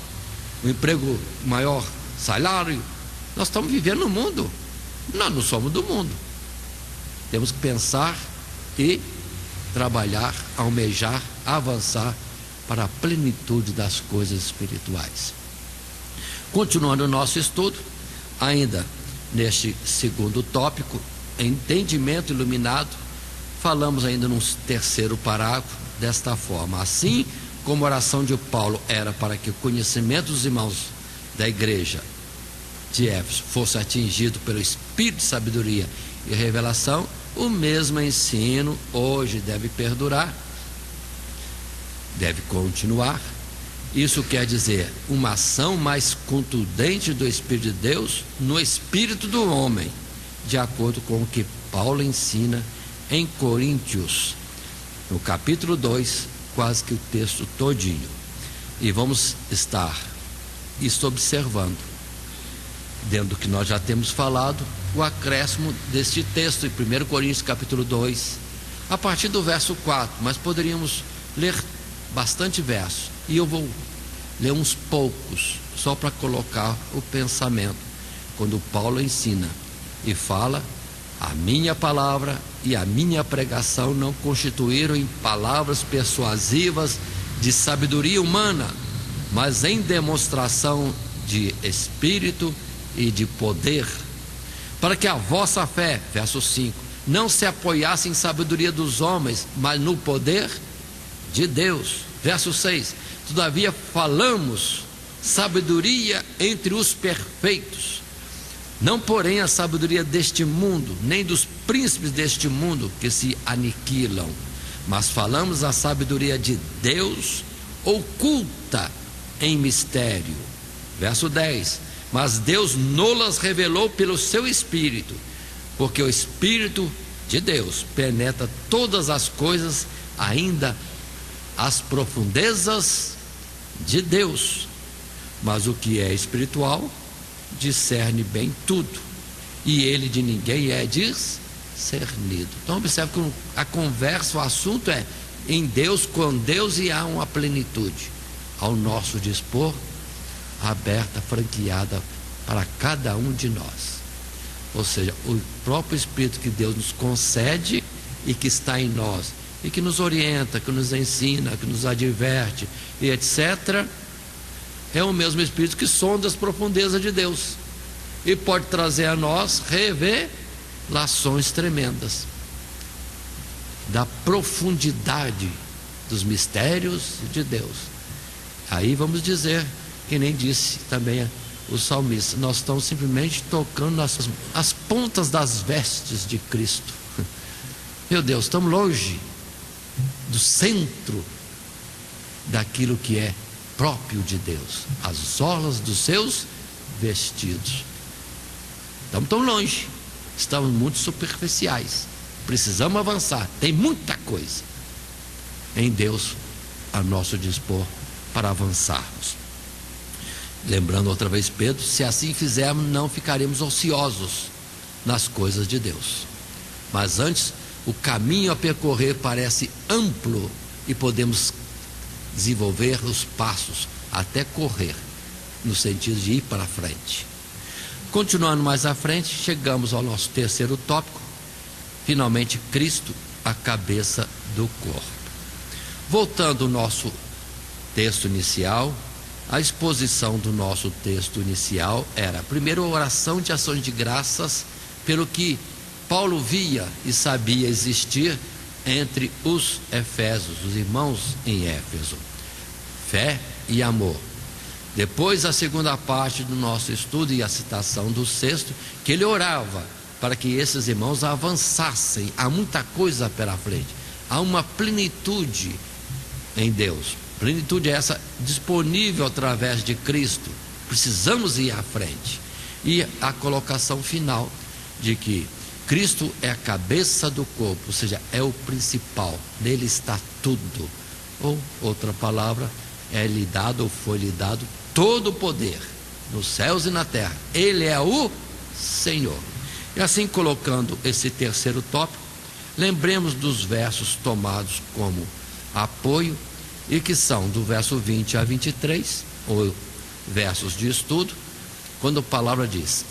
um emprego maior, salário. Nós estamos vivendo no mundo, nós não somos do mundo. Temos que pensar e trabalhar, almejar, avançar para a plenitude das coisas espirituais. Continuando o nosso estudo, ainda neste segundo tópico, entendimento iluminado, falamos ainda no terceiro parágrafo desta forma: assim como a oração de Paulo era para que o conhecimento dos irmãos da igreja de Éfeso fosse atingido pelo espírito de sabedoria e revelação, o mesmo ensino hoje deve perdurar, deve continuar. Isso quer dizer uma ação mais contundente do Espírito de Deus no espírito do homem, de acordo com o que Paulo ensina em Coríntios, no capítulo 2, quase que o texto todinho. E vamos estar isso observando, dentro do que nós já temos falado, o acréscimo deste texto em 1 Coríntios capítulo 2, a partir do verso 4, mas poderíamos ler bastante verso, e eu vou ler uns poucos, só para colocar o pensamento, quando Paulo ensina e fala: a minha palavra e a minha pregação não constituíram em palavras persuasivas de sabedoria humana, mas em demonstração de espírito e de poder, para que a vossa fé, verso 5, não se apoiasse em sabedoria dos homens, mas no poder de Deus. Verso 6, todavia falamos sabedoria entre os perfeitos, não porém a sabedoria deste mundo, nem dos príncipes deste mundo que se aniquilam, mas falamos a sabedoria de Deus oculta em mistério. Verso 10, mas Deus nolas revelou pelo seu Espírito, porque o Espírito de Deus penetra todas as coisas, ainda as profundezas de Deus. Mas o que é espiritual discerne bem tudo, e ele de ninguém é discernido. Então observe que a conversa, o assunto é em Deus, com Deus, e há uma plenitude ao nosso dispor, aberta, franqueada para cada um de nós. Ou seja, o próprio Espírito que Deus nos concede e que está em nós, e que nos orienta, que nos ensina, que nos adverte e etc., é o mesmo Espírito que sonda as profundezas de Deus e pode trazer a nós revelações tremendas da profundidade dos mistérios de Deus. Aí vamos dizer, que nem disse também o salmista, nós estamos simplesmente tocando as pontas das vestes de Cristo. Meu Deus, estamos longe do centro daquilo que é próprio de Deus, as orlas dos seus vestidos. Estamos tão longe, estamos muito superficiais, precisamos avançar, tem muita coisa em Deus a nosso dispor para avançarmos. Lembrando outra vez Pedro, se assim fizermos, não ficaremos ociosos nas coisas de Deus. Mas antes, o caminho a percorrer parece amplo e podemos desenvolver os passos até correr, no sentido de ir para frente. Continuando mais à frente, chegamos ao nosso terceiro tópico, finalmente Cristo, a cabeça do corpo. Voltando ao nosso texto inicial, a exposição do nosso texto inicial era, primeiro, a oração de ações de graças pelo que Paulo via e sabia existir entre os efésios, os irmãos em Éfeso: fé e amor. Depois, a segunda parte do nosso estudo e a citação do sexto, que ele orava para que esses irmãos avançassem. Há muita coisa pela frente, há uma plenitude em Deus. Plenitude é essa disponível através de Cristo. Precisamos ir à frente. E a colocação final de que Cristo é a cabeça do corpo, ou seja, é o principal, nele está tudo. Ou, outra palavra, é-lhe dado ou foi-lhe dado todo o poder, nos céus e na terra. Ele é o Senhor. E assim, colocando esse terceiro tópico, lembremos dos versos tomados como apoio, e que são do verso 20 a 23, ou versos de estudo, quando a palavra diz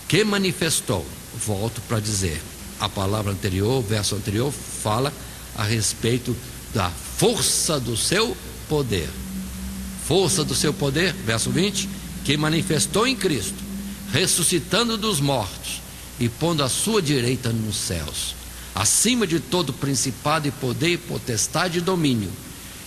que manifestou. Volto para dizer, a palavra anterior, o verso anterior, fala a respeito da força do seu poder. Força do seu poder, verso 20, que manifestou em Cristo, ressuscitando dos mortos e pondo a sua direita nos céus, acima de todo principado e poder e potestade e domínio,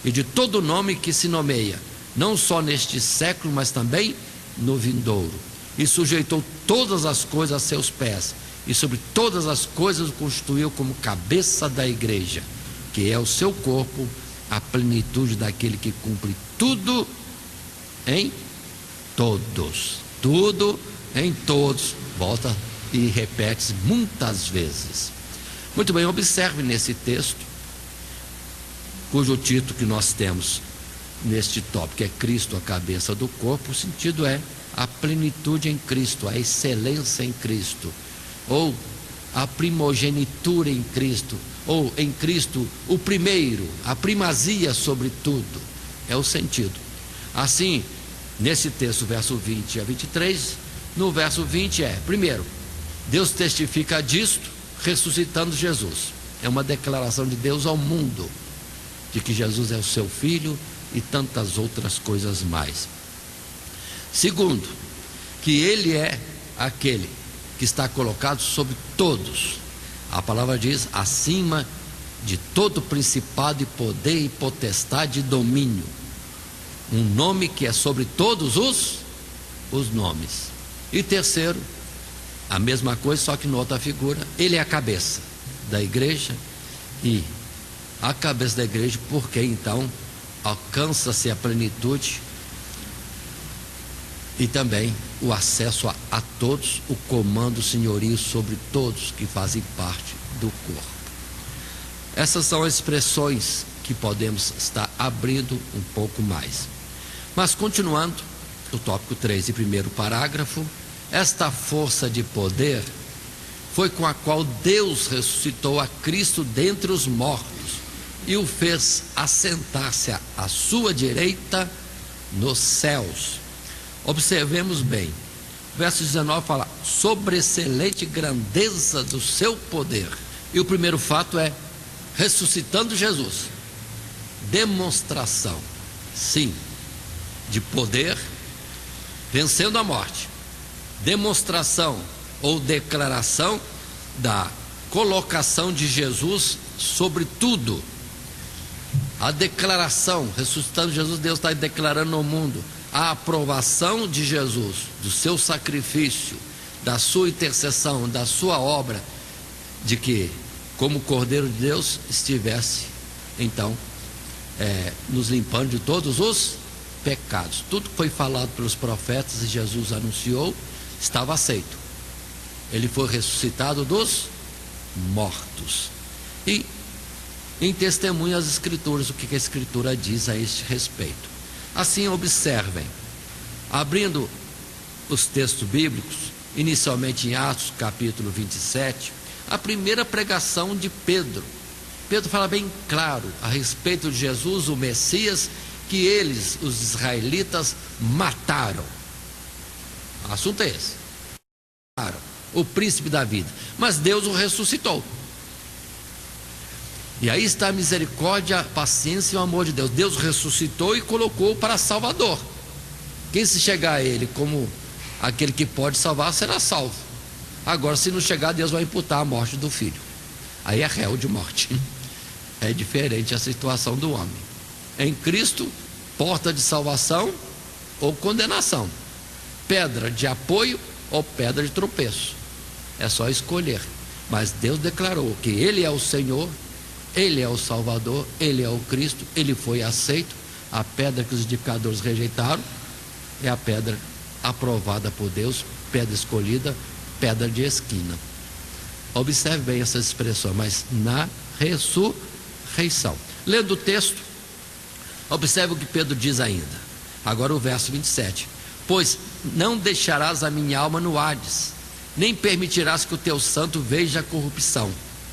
e de todo nome que se nomeia, não só neste século, mas também no vindouro. E sujeitou todas as coisas a seus pés, e sobre todas as coisas o constituiu como cabeça da igreja, que é o seu corpo, a plenitude daquele que cumpre tudo em todos. Tudo em todos. Volta e repete muitas vezes. Muito bem, observe nesse texto, cujo título que nós temos neste tópico é Cristo, a cabeça do corpo. O sentido é a plenitude em Cristo, a excelência em Cristo, ou a primogenitura em Cristo, ou em Cristo o primeiro, a primazia sobre tudo, é o sentido. Assim, nesse texto, verso 20 a 23, no verso 20 primeiro, Deus testifica disto, ressuscitando Jesus. É uma declaração de Deus ao mundo, de que Jesus é o seu Filho e tantas outras coisas mais. Segundo, que ele é aquele que está colocado sobre todos. A palavra diz: acima de todo principado e poder e potestade e domínio. Um nome que é sobre todos os nomes. E terceiro, a mesma coisa, só que em outra figura, ele é a cabeça da igreja, e a cabeça da igreja, porque então alcança-se a plenitude e também o acesso a todos, o comando, o senhorio sobre todos que fazem parte do corpo. Essas são as expressões que podemos estar abrindo um pouco mais. Mas continuando, o tópico 3 e primeiro parágrafo: esta força de poder foi com a qual Deus ressuscitou a Cristo dentre os mortos e o fez assentar-se à sua direita nos céus. Observemos bem, o verso 19 fala sobre excelente grandeza do seu poder. E o primeiro fato é ressuscitando Jesus. Demonstração, sim, de poder, vencendo a morte. Demonstração ou declaração da colocação de Jesus sobre tudo. A declaração, ressuscitando Jesus, Deus está declarando no mundo a aprovação de Jesus, do seu sacrifício, da sua intercessão, da sua obra, de que, como Cordeiro de Deus, estivesse, então, nos limpando de todos os pecados. Tudo que foi falado pelos profetas e Jesus anunciou, estava aceito. Ele foi ressuscitado dos mortos. E em testemunho as Escrituras, o que a Escritura diz a este respeito. Assim, observem, abrindo os textos bíblicos, inicialmente em Atos capítulo 27, a primeira pregação de Pedro. Pedro fala bem claro a respeito de Jesus, o Messias, que eles, os israelitas, mataram. O assunto é esse: mataram o príncipe da vida, mas Deus o ressuscitou. E aí está a misericórdia, a paciência e o amor de Deus. Deus ressuscitou e colocou para Salvador. Quem se chegar a Ele como aquele que pode salvar, será salvo. Agora, se não chegar, Deus vai imputar a morte do filho. Aí é réu de morte. É diferente a situação do homem. Em Cristo, porta de salvação ou condenação, pedra de apoio ou pedra de tropeço. É só escolher. Mas Deus declarou que Ele é o Senhor, Ele é o Salvador, Ele é o Cristo, Ele foi aceito. A pedra que os edificadores rejeitaram é a pedra aprovada por Deus, pedra escolhida, pedra de esquina. Observe bem essa expressão, mas na ressurreição. Lendo o texto, observe o que Pedro diz ainda. Agora o verso 27. Pois não deixarás a minha alma no Hades, nem permitirás que o teu santo veja a corrupção.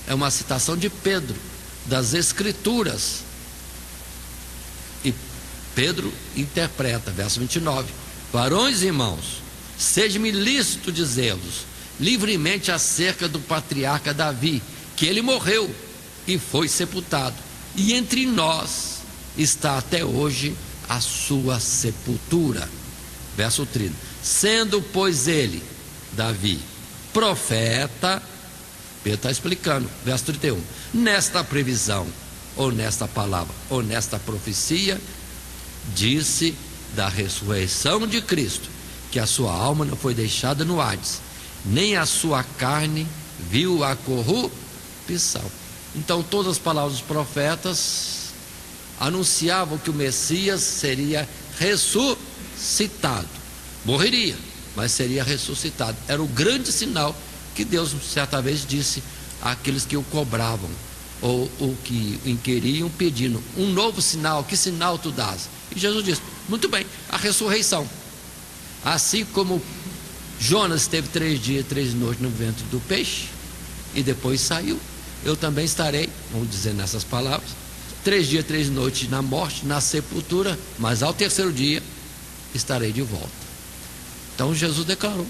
É uma citação de Pedro, das Escrituras. E Pedro interpreta, verso 29. Varões e irmãos, seja-me lícito dizê-los livremente acerca do patriarca Davi, que ele morreu e foi sepultado, e entre nós está até hoje a sua sepultura. Verso 30. Sendo, pois, ele, Davi, profeta, Pedro está explicando, verso 31, nesta previsão, ou nesta palavra, ou nesta profecia, disse da ressurreição de Cristo, que a sua alma não foi deixada no Hades, nem a sua carne viu a corrupção. Então todas as palavras dos profetas anunciavam que o Messias seria ressuscitado, morreria, mas seria ressuscitado. Era o grande sinal que Deus certa vez disse àqueles que o cobravam, ou o que o inquiriam, pedindo um novo sinal. Que sinal tu dás? E Jesus disse: muito bem, a ressurreição. Assim como Jonas esteve 3 dias e 3 noites no ventre do peixe e depois saiu, eu também estarei, vamos dizer nessas palavras, 3 dias e 3 noites na morte, na sepultura, mas ao terceiro dia estarei de volta. Então Jesus declarou: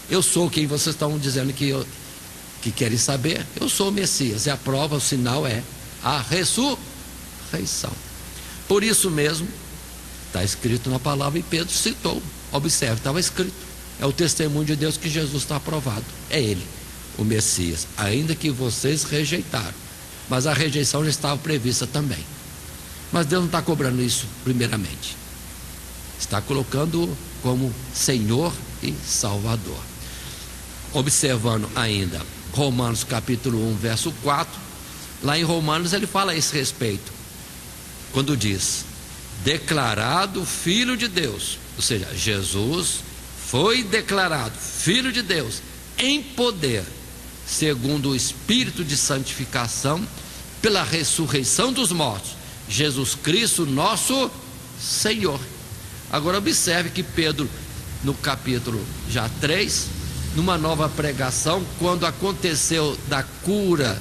eu sou quem vocês estão dizendo que querem saber. Eu sou o Messias. E a prova, o sinal é a ressurreição. Por isso mesmo está escrito na palavra, e Pedro citou: Observe, estava escrito. É o testemunho de Deus que Jesus está aprovado. É Ele, o Messias, ainda que vocês rejeitaram. Mas a rejeição já estava prevista também. Mas Deus não está cobrando isso primeiramente. Está colocando como Senhor e Salvador. Observando ainda Romanos capítulo 1, verso 4. Lá em Romanos ele fala a esse respeito. Quando diz, declarado Filho de Deus. Ou seja, Jesus foi declarado Filho de Deus em poder, segundo o Espírito de santificação, pela ressurreição dos mortos, Jesus Cristo nosso Senhor. Agora observe que Pedro, no capítulo já 3, numa nova pregação, quando aconteceu da cura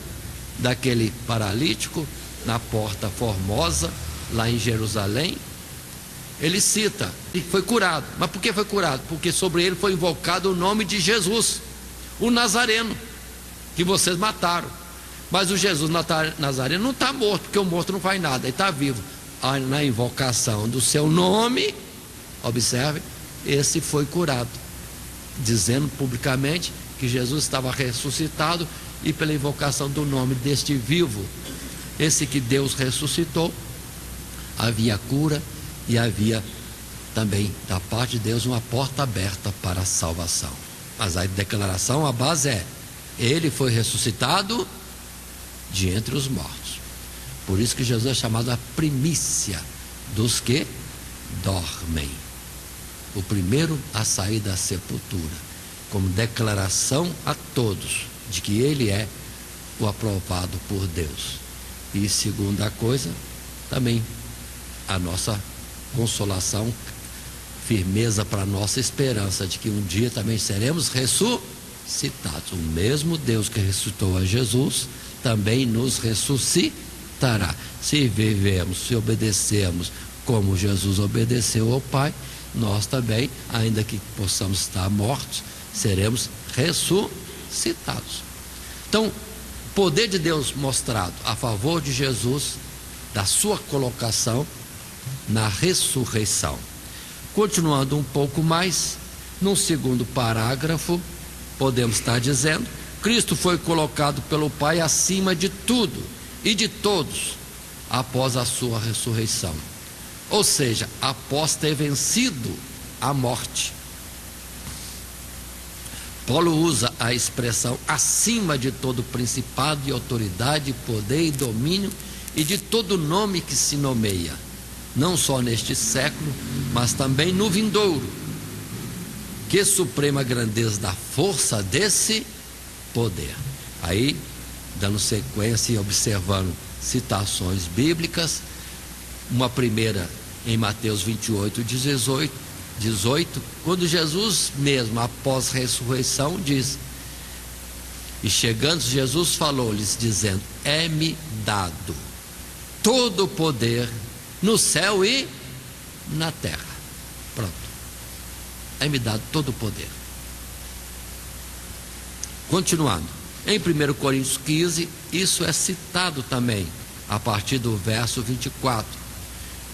daquele paralítico na Porta Formosa, lá em Jerusalém, ele cita, e foi curado. Mas por que foi curado? Porque sobre ele foi invocado o nome de Jesus, o Nazareno, que vocês mataram. Mas o Jesus Nazareno não está morto, porque o morto não faz nada, ele está vivo. Na invocação do seu nome, observe, esse foi curado, dizendo publicamente que Jesus estava ressuscitado, e pela invocação do nome deste vivo, esse que Deus ressuscitou, havia cura e havia também da parte de Deus uma porta aberta para a salvação. Mas a declaração, a base é: ele foi ressuscitado de entre os mortos. Por isso que Jesus é chamado a primícia dos que dormem, o primeiro a sair da sepultura, como declaração a todos de que ele é o aprovado por Deus. E segunda coisa, também a nossa consolação, firmeza para a nossa esperança de que um dia também seremos ressuscitados. O mesmo Deus que ressuscitou a Jesus também nos ressuscitará. Se vivemos, se obedecemos como Jesus obedeceu ao Pai, nós também, ainda que possamos estar mortos, seremos ressuscitados. Então, o poder de Deus mostrado a favor de Jesus, da sua colocação na ressurreição. Continuando um pouco mais, num segundo parágrafo, podemos estar dizendo: Cristo foi colocado pelo Pai acima de tudo e de todos após a sua ressurreição, ou seja, após ter vencido a morte. Paulo usa a expressão acima de todo principado e autoridade, poder e domínio e de todo nome que se nomeia, não só neste século, mas também no vindouro. Que suprema grandeza da força desse poder. Aí, dando sequência e observando citações bíblicas, uma primeira em Mateus 28, 18, quando Jesus mesmo, após a ressurreição, diz: e chegando Jesus falou-lhes, dizendo: é-me dado todo o poder no céu e na terra. Pronto, é-me dado todo o poder. Continuando, em 1 Coríntios 15, isso é citado também, a partir do verso 24,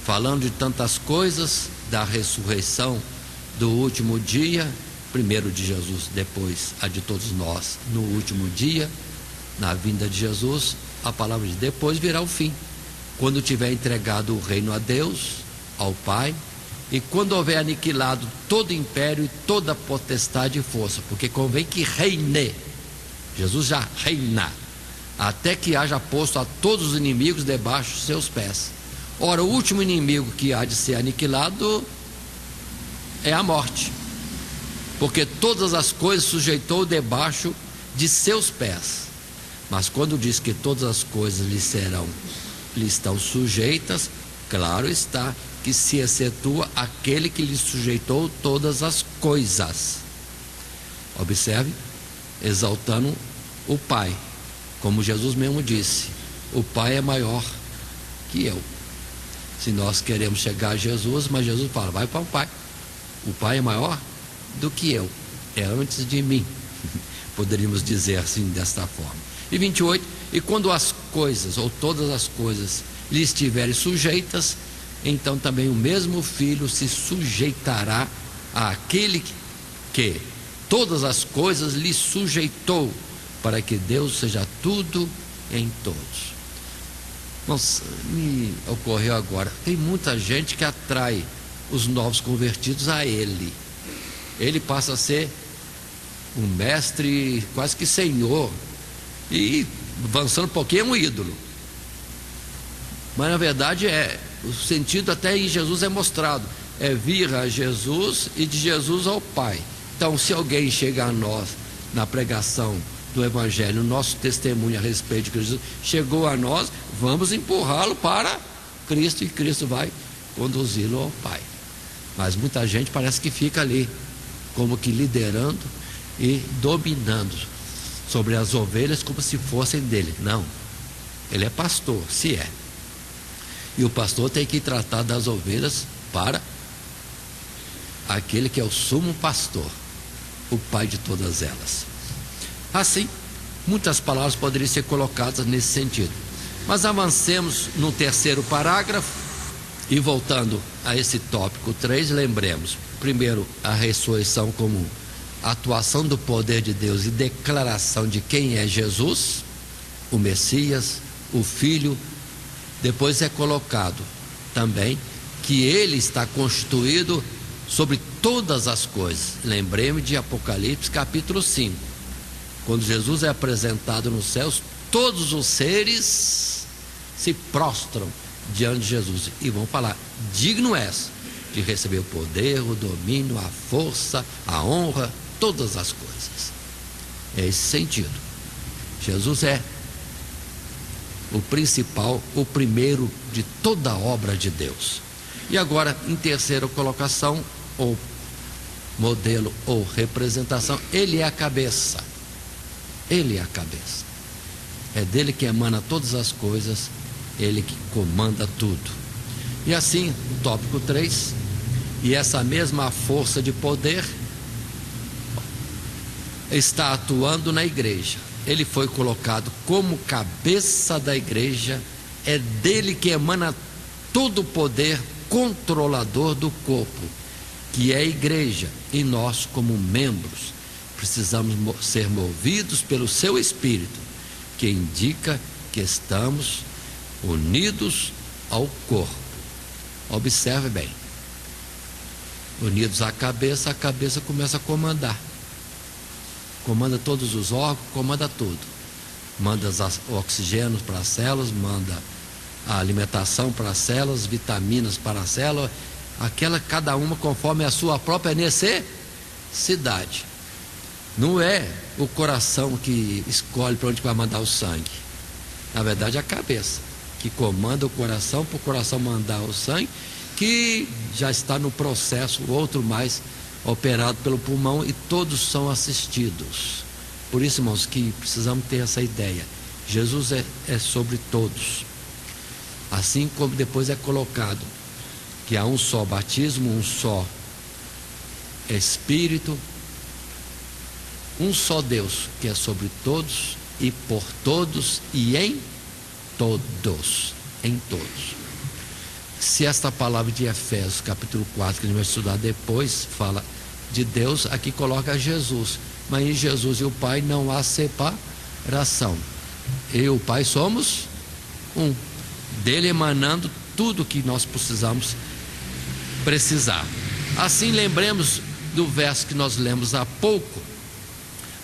falando de tantas coisas, da ressurreição do último dia, primeiro de Jesus, depois a de todos nós, no último dia, na vinda de Jesus. A palavra de depois virá o fim, quando tiver entregado o reino a Deus, ao Pai, e quando houver aniquilado todo império e toda potestade e força, porque convém que reine. Jesus já reina, até que haja posto a todos os inimigos debaixo de seus pés. Ora, o último inimigo que há de ser aniquilado é a morte, porque todas as coisas sujeitou debaixo de seus pés. Mas quando diz que todas as coisas lhe estão sujeitas, claro está que se excetua aquele que lhe sujeitou todas as coisas. Observe, exaltando o Pai, como Jesus mesmo disse: o Pai é maior que eu. Se nós queremos chegar a Jesus, mas Jesus fala: vai para o Pai. O Pai é maior do que eu, é antes de mim. Poderíamos dizer assim, desta forma. E 28, e quando as coisas, ou todas as coisas, lhe estiverem sujeitas, então também o mesmo Filho se sujeitará àquele que todas as coisas lhe sujeitou, para que Deus seja tudo em todos. Nossa, me ocorreu agora, tem muita gente que atrai os novos convertidos a ele. Ele passa a ser um mestre, quase que senhor, e avançando um pouquinho é um ídolo. Mas na verdade o sentido até em Jesus é mostrado, é vir a Jesus e de Jesus ao Pai. Então, se alguém chega a nós na pregação do Evangelho, o nosso testemunho a respeito de Cristo chegou a nós, vamos empurrá-lo para Cristo, e Cristo vai conduzi-lo ao Pai. Mas muita gente parece que fica ali, como que liderando e dominando sobre as ovelhas como se fossem dele. Não, ele é pastor, se é. E o pastor tem que tratar das ovelhas para aquele que é o sumo pastor, o Pai de todas elas. Assim, muitas palavras poderiam ser colocadas nesse sentido. Mas avancemos no terceiro parágrafo e, voltando a esse tópico 3, lembremos, primeiro, a ressurreição como atuação do poder de Deus e declaração de quem é Jesus, o Messias, o Filho. Depois é colocado também que ele está constituído sobre todas as coisas. Lembremos de Apocalipse capítulo 5, quando Jesus é apresentado nos céus, todos os seres se prostram diante de Jesus e vão falar: digno és de receber o poder, o domínio, a força, a honra, todas as coisas. É esse sentido. Jesus é o principal, o primeiro de toda a obra de Deus. E agora, em terceira colocação, ou modelo ou representação, ele é a cabeça. Ele é a cabeça. É dele que emana todas as coisas, ele que comanda tudo. E assim, o tópico 3, e essa mesma força de poder está atuando na igreja. Ele foi colocado como cabeça da igreja, é dele que emana todo o poder controlador do corpo, que é a igreja, e nós, como membros, precisamos ser movidos pelo seu Espírito, que indica que estamos unidos ao corpo. Observe bem, unidos à cabeça, a cabeça começa a comandar. Comanda todos os órgãos, comanda tudo. Manda o oxigênio para as células, manda a alimentação para as células, vitaminas para a célula, cada uma conforme a sua própria necessidade. Não é o coração que escolhe para onde vai mandar o sangue. Na verdade, é a cabeça que comanda o coração, para o coração mandar o sangue, que já está no processo, o outro mais operado pelo pulmão, e todos são assistidos. Por isso, irmãos, que precisamos ter essa ideia. Jesus é sobre todos. Assim como depois é colocado que há um só batismo, um só Espírito, um só Deus, que é sobre todos e por todos e em todos. Em todos. Se esta palavra de Efésios, capítulo 4, que a gente vai estudar depois, fala de Deus, aqui coloca Jesus. Mas em Jesus e o Pai não há separação. Eu e o Pai somos um. Dele emanando tudo que nós precisar. Assim, lembremos do verso que nós lemos há pouco,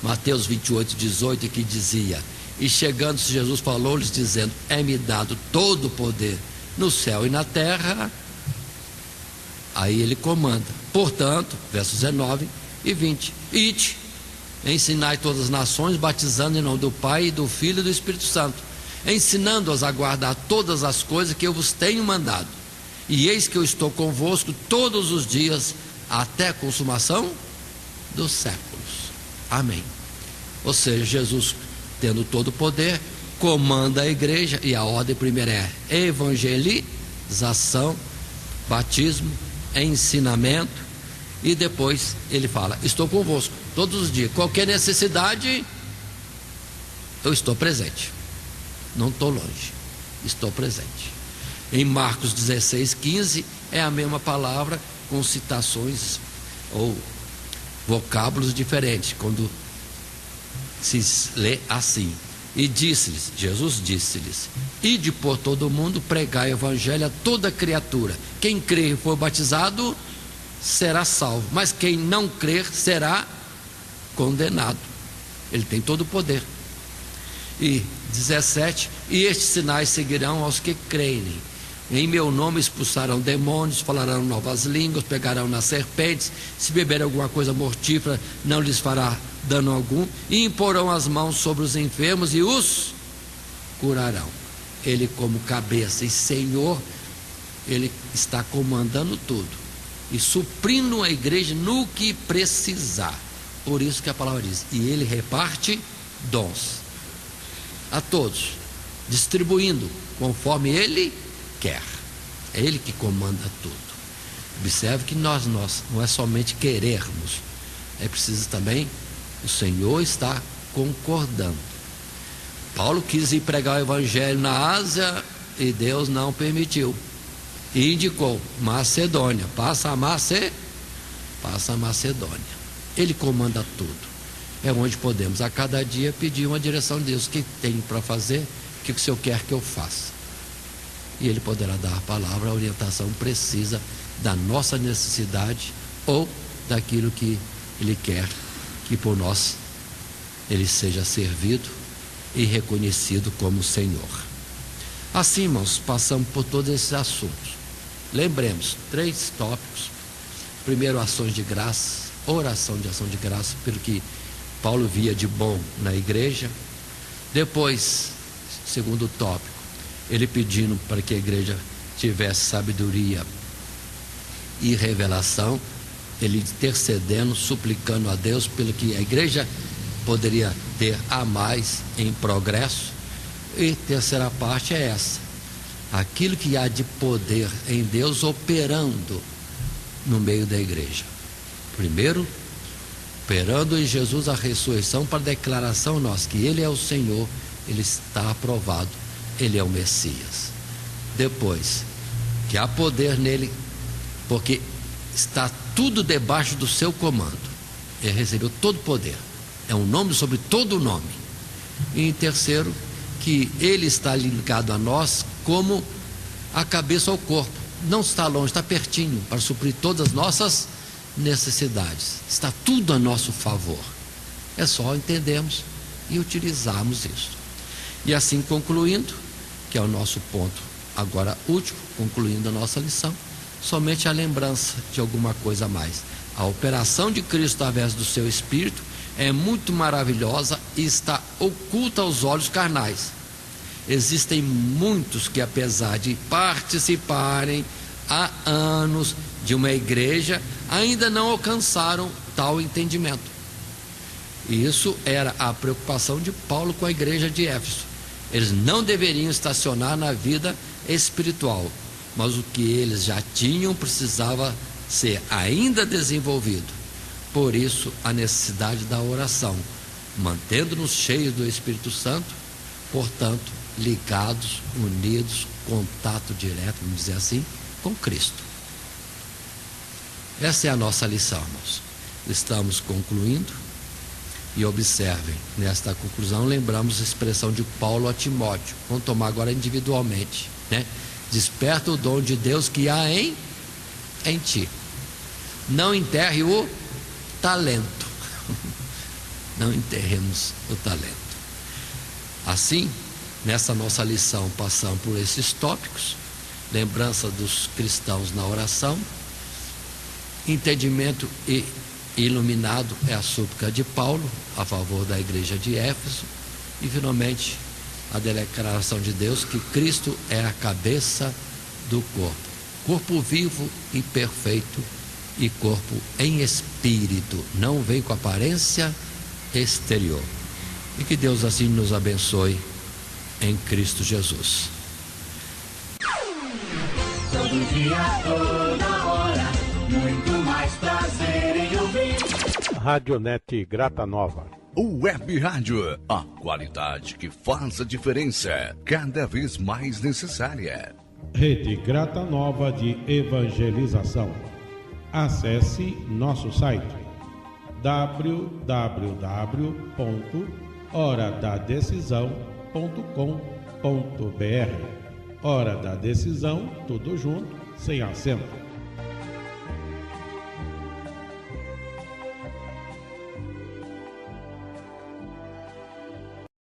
Mateus 28, 18, que dizia: e chegando Jesus falou-lhes dizendo: é-me dado todo o poder no céu e na terra. Aí ele comanda. Portanto, versos 19 e 20: ide, ensinai todas as nações, batizando em nome do Pai, e do Filho e do Espírito Santo, ensinando-as a guardar todas as coisas que eu vos tenho mandado. E eis que eu estou convosco todos os dias, até a consumação dos séculos. Amém. Ou seja, Jesus, tendo todo o poder, comanda a igreja, e a ordem primeira é evangelização, batismo, ensinamento, e depois ele fala: estou convosco todos os dias, qualquer necessidade eu estou presente, não estou longe, estou presente. Em Marcos 16, 15 é a mesma palavra, com citações ou vocábulos diferentes, quando se lê assim. E disse-lhes, Jesus disse-lhes: ide por todo o mundo, pregai o evangelho a toda criatura. Quem crer e for batizado será salvo, mas quem não crer será condenado. Ele tem todo o poder. E 17: e estes sinais seguirão aos que crerem. Em meu nome expulsarão demônios, falarão novas línguas, pegarão nas serpentes, se beberem alguma coisa mortífera, não lhes fará dano algum, e imporão as mãos sobre os enfermos e os curarão. Ele, como cabeça e Senhor, ele está comandando tudo e suprindo a igreja no que precisar. Por isso que a palavra diz: e ele reparte dons a todos, distribuindo conforme ele quer. É ele que comanda tudo. Observe que nós não é somente querermos, é preciso também o Senhor está concordando. Paulo quis ir pregar o evangelho na Ásia e Deus não permitiu, e indicou Macedônia. Passa a Macedônia. Ele comanda tudo. É onde podemos a cada dia pedir uma direção de Deus. O que tem para fazer? O que o Senhor quer que eu faça? E Ele poderá dar a palavra, a orientação precisa da nossa necessidade ou daquilo que Ele quer que por nós Ele seja servido e reconhecido como Senhor. Assim, irmãos, passamos por todos esses assuntos. Lembremos, 3 tópicos. Primeiro, ações de graça, oração de ação de graça, pelo que Paulo via de bom na igreja. Depois, segundo tópico, ele pedindo para que a igreja tivesse sabedoria e revelação, ele intercedendo, suplicando a Deus pelo que a igreja poderia ter a mais em progresso. E terceira parte é essa: aquilo que há de poder em Deus operando no meio da igreja. Primeiro, operando em Jesus a ressurreição, para declaração nossa que Ele é o Senhor, Ele está aprovado, Ele é o Messias. Depois, que há poder nele, porque está tudo debaixo do seu comando. Ele recebeu todo o poder, é um nome sobre todo o nome. E em terceiro, que Ele está ligado a nós como a cabeça ao corpo. Não está longe, está pertinho, para suprir todas as nossas necessidades. Está tudo a nosso favor. É só entendermos e utilizarmos isso. E assim concluindo, que é o nosso ponto agora último, concluindo a nossa lição, somente a lembrança de alguma coisa a mais. A operação de Cristo através do seu Espírito é muito maravilhosa e está oculta aos olhos carnais. Existem muitos que, apesar de participarem há anos de uma igreja, ainda não alcançaram tal entendimento. E isso era a preocupação de Paulo com a igreja de Éfeso. Eles não deveriam estacionar na vida espiritual, mas o que eles já tinham precisava ser ainda desenvolvido. Por isso, a necessidade da oração, mantendo-nos cheios do Espírito Santo, portanto, ligados, unidos, contato direto, vamos dizer assim, com Cristo. Essa é a nossa lição, irmãos. Estamos concluindo. E observem, nesta conclusão, lembramos a expressão de Paulo a Timóteo. Vamos tomar agora individualmente, né? Desperta o dom de Deus que há em ti. Não enterre o talento. Não enterremos o talento. Assim, nessa nossa lição, passamos por esses tópicos: lembrança dos cristãos na oração, entendimento e iluminado é a súplica de Paulo a favor da igreja de Éfeso, e finalmente a declaração de Deus que Cristo é a cabeça do corpo vivo e perfeito, e corpo em espírito, não vem com aparência exterior. E que Deus assim nos abençoe em Cristo Jesus. Todo dia, toda hora, muito mais prazer em ouvir. Radionete Grata Nova. Web Rádio, a qualidade que faz a diferença, cada vez mais necessária. Rede Grata Nova de Evangelização. Acesse nosso site www.horadadecisão.com.br. Hora da Decisão, tudo junto, sem acento.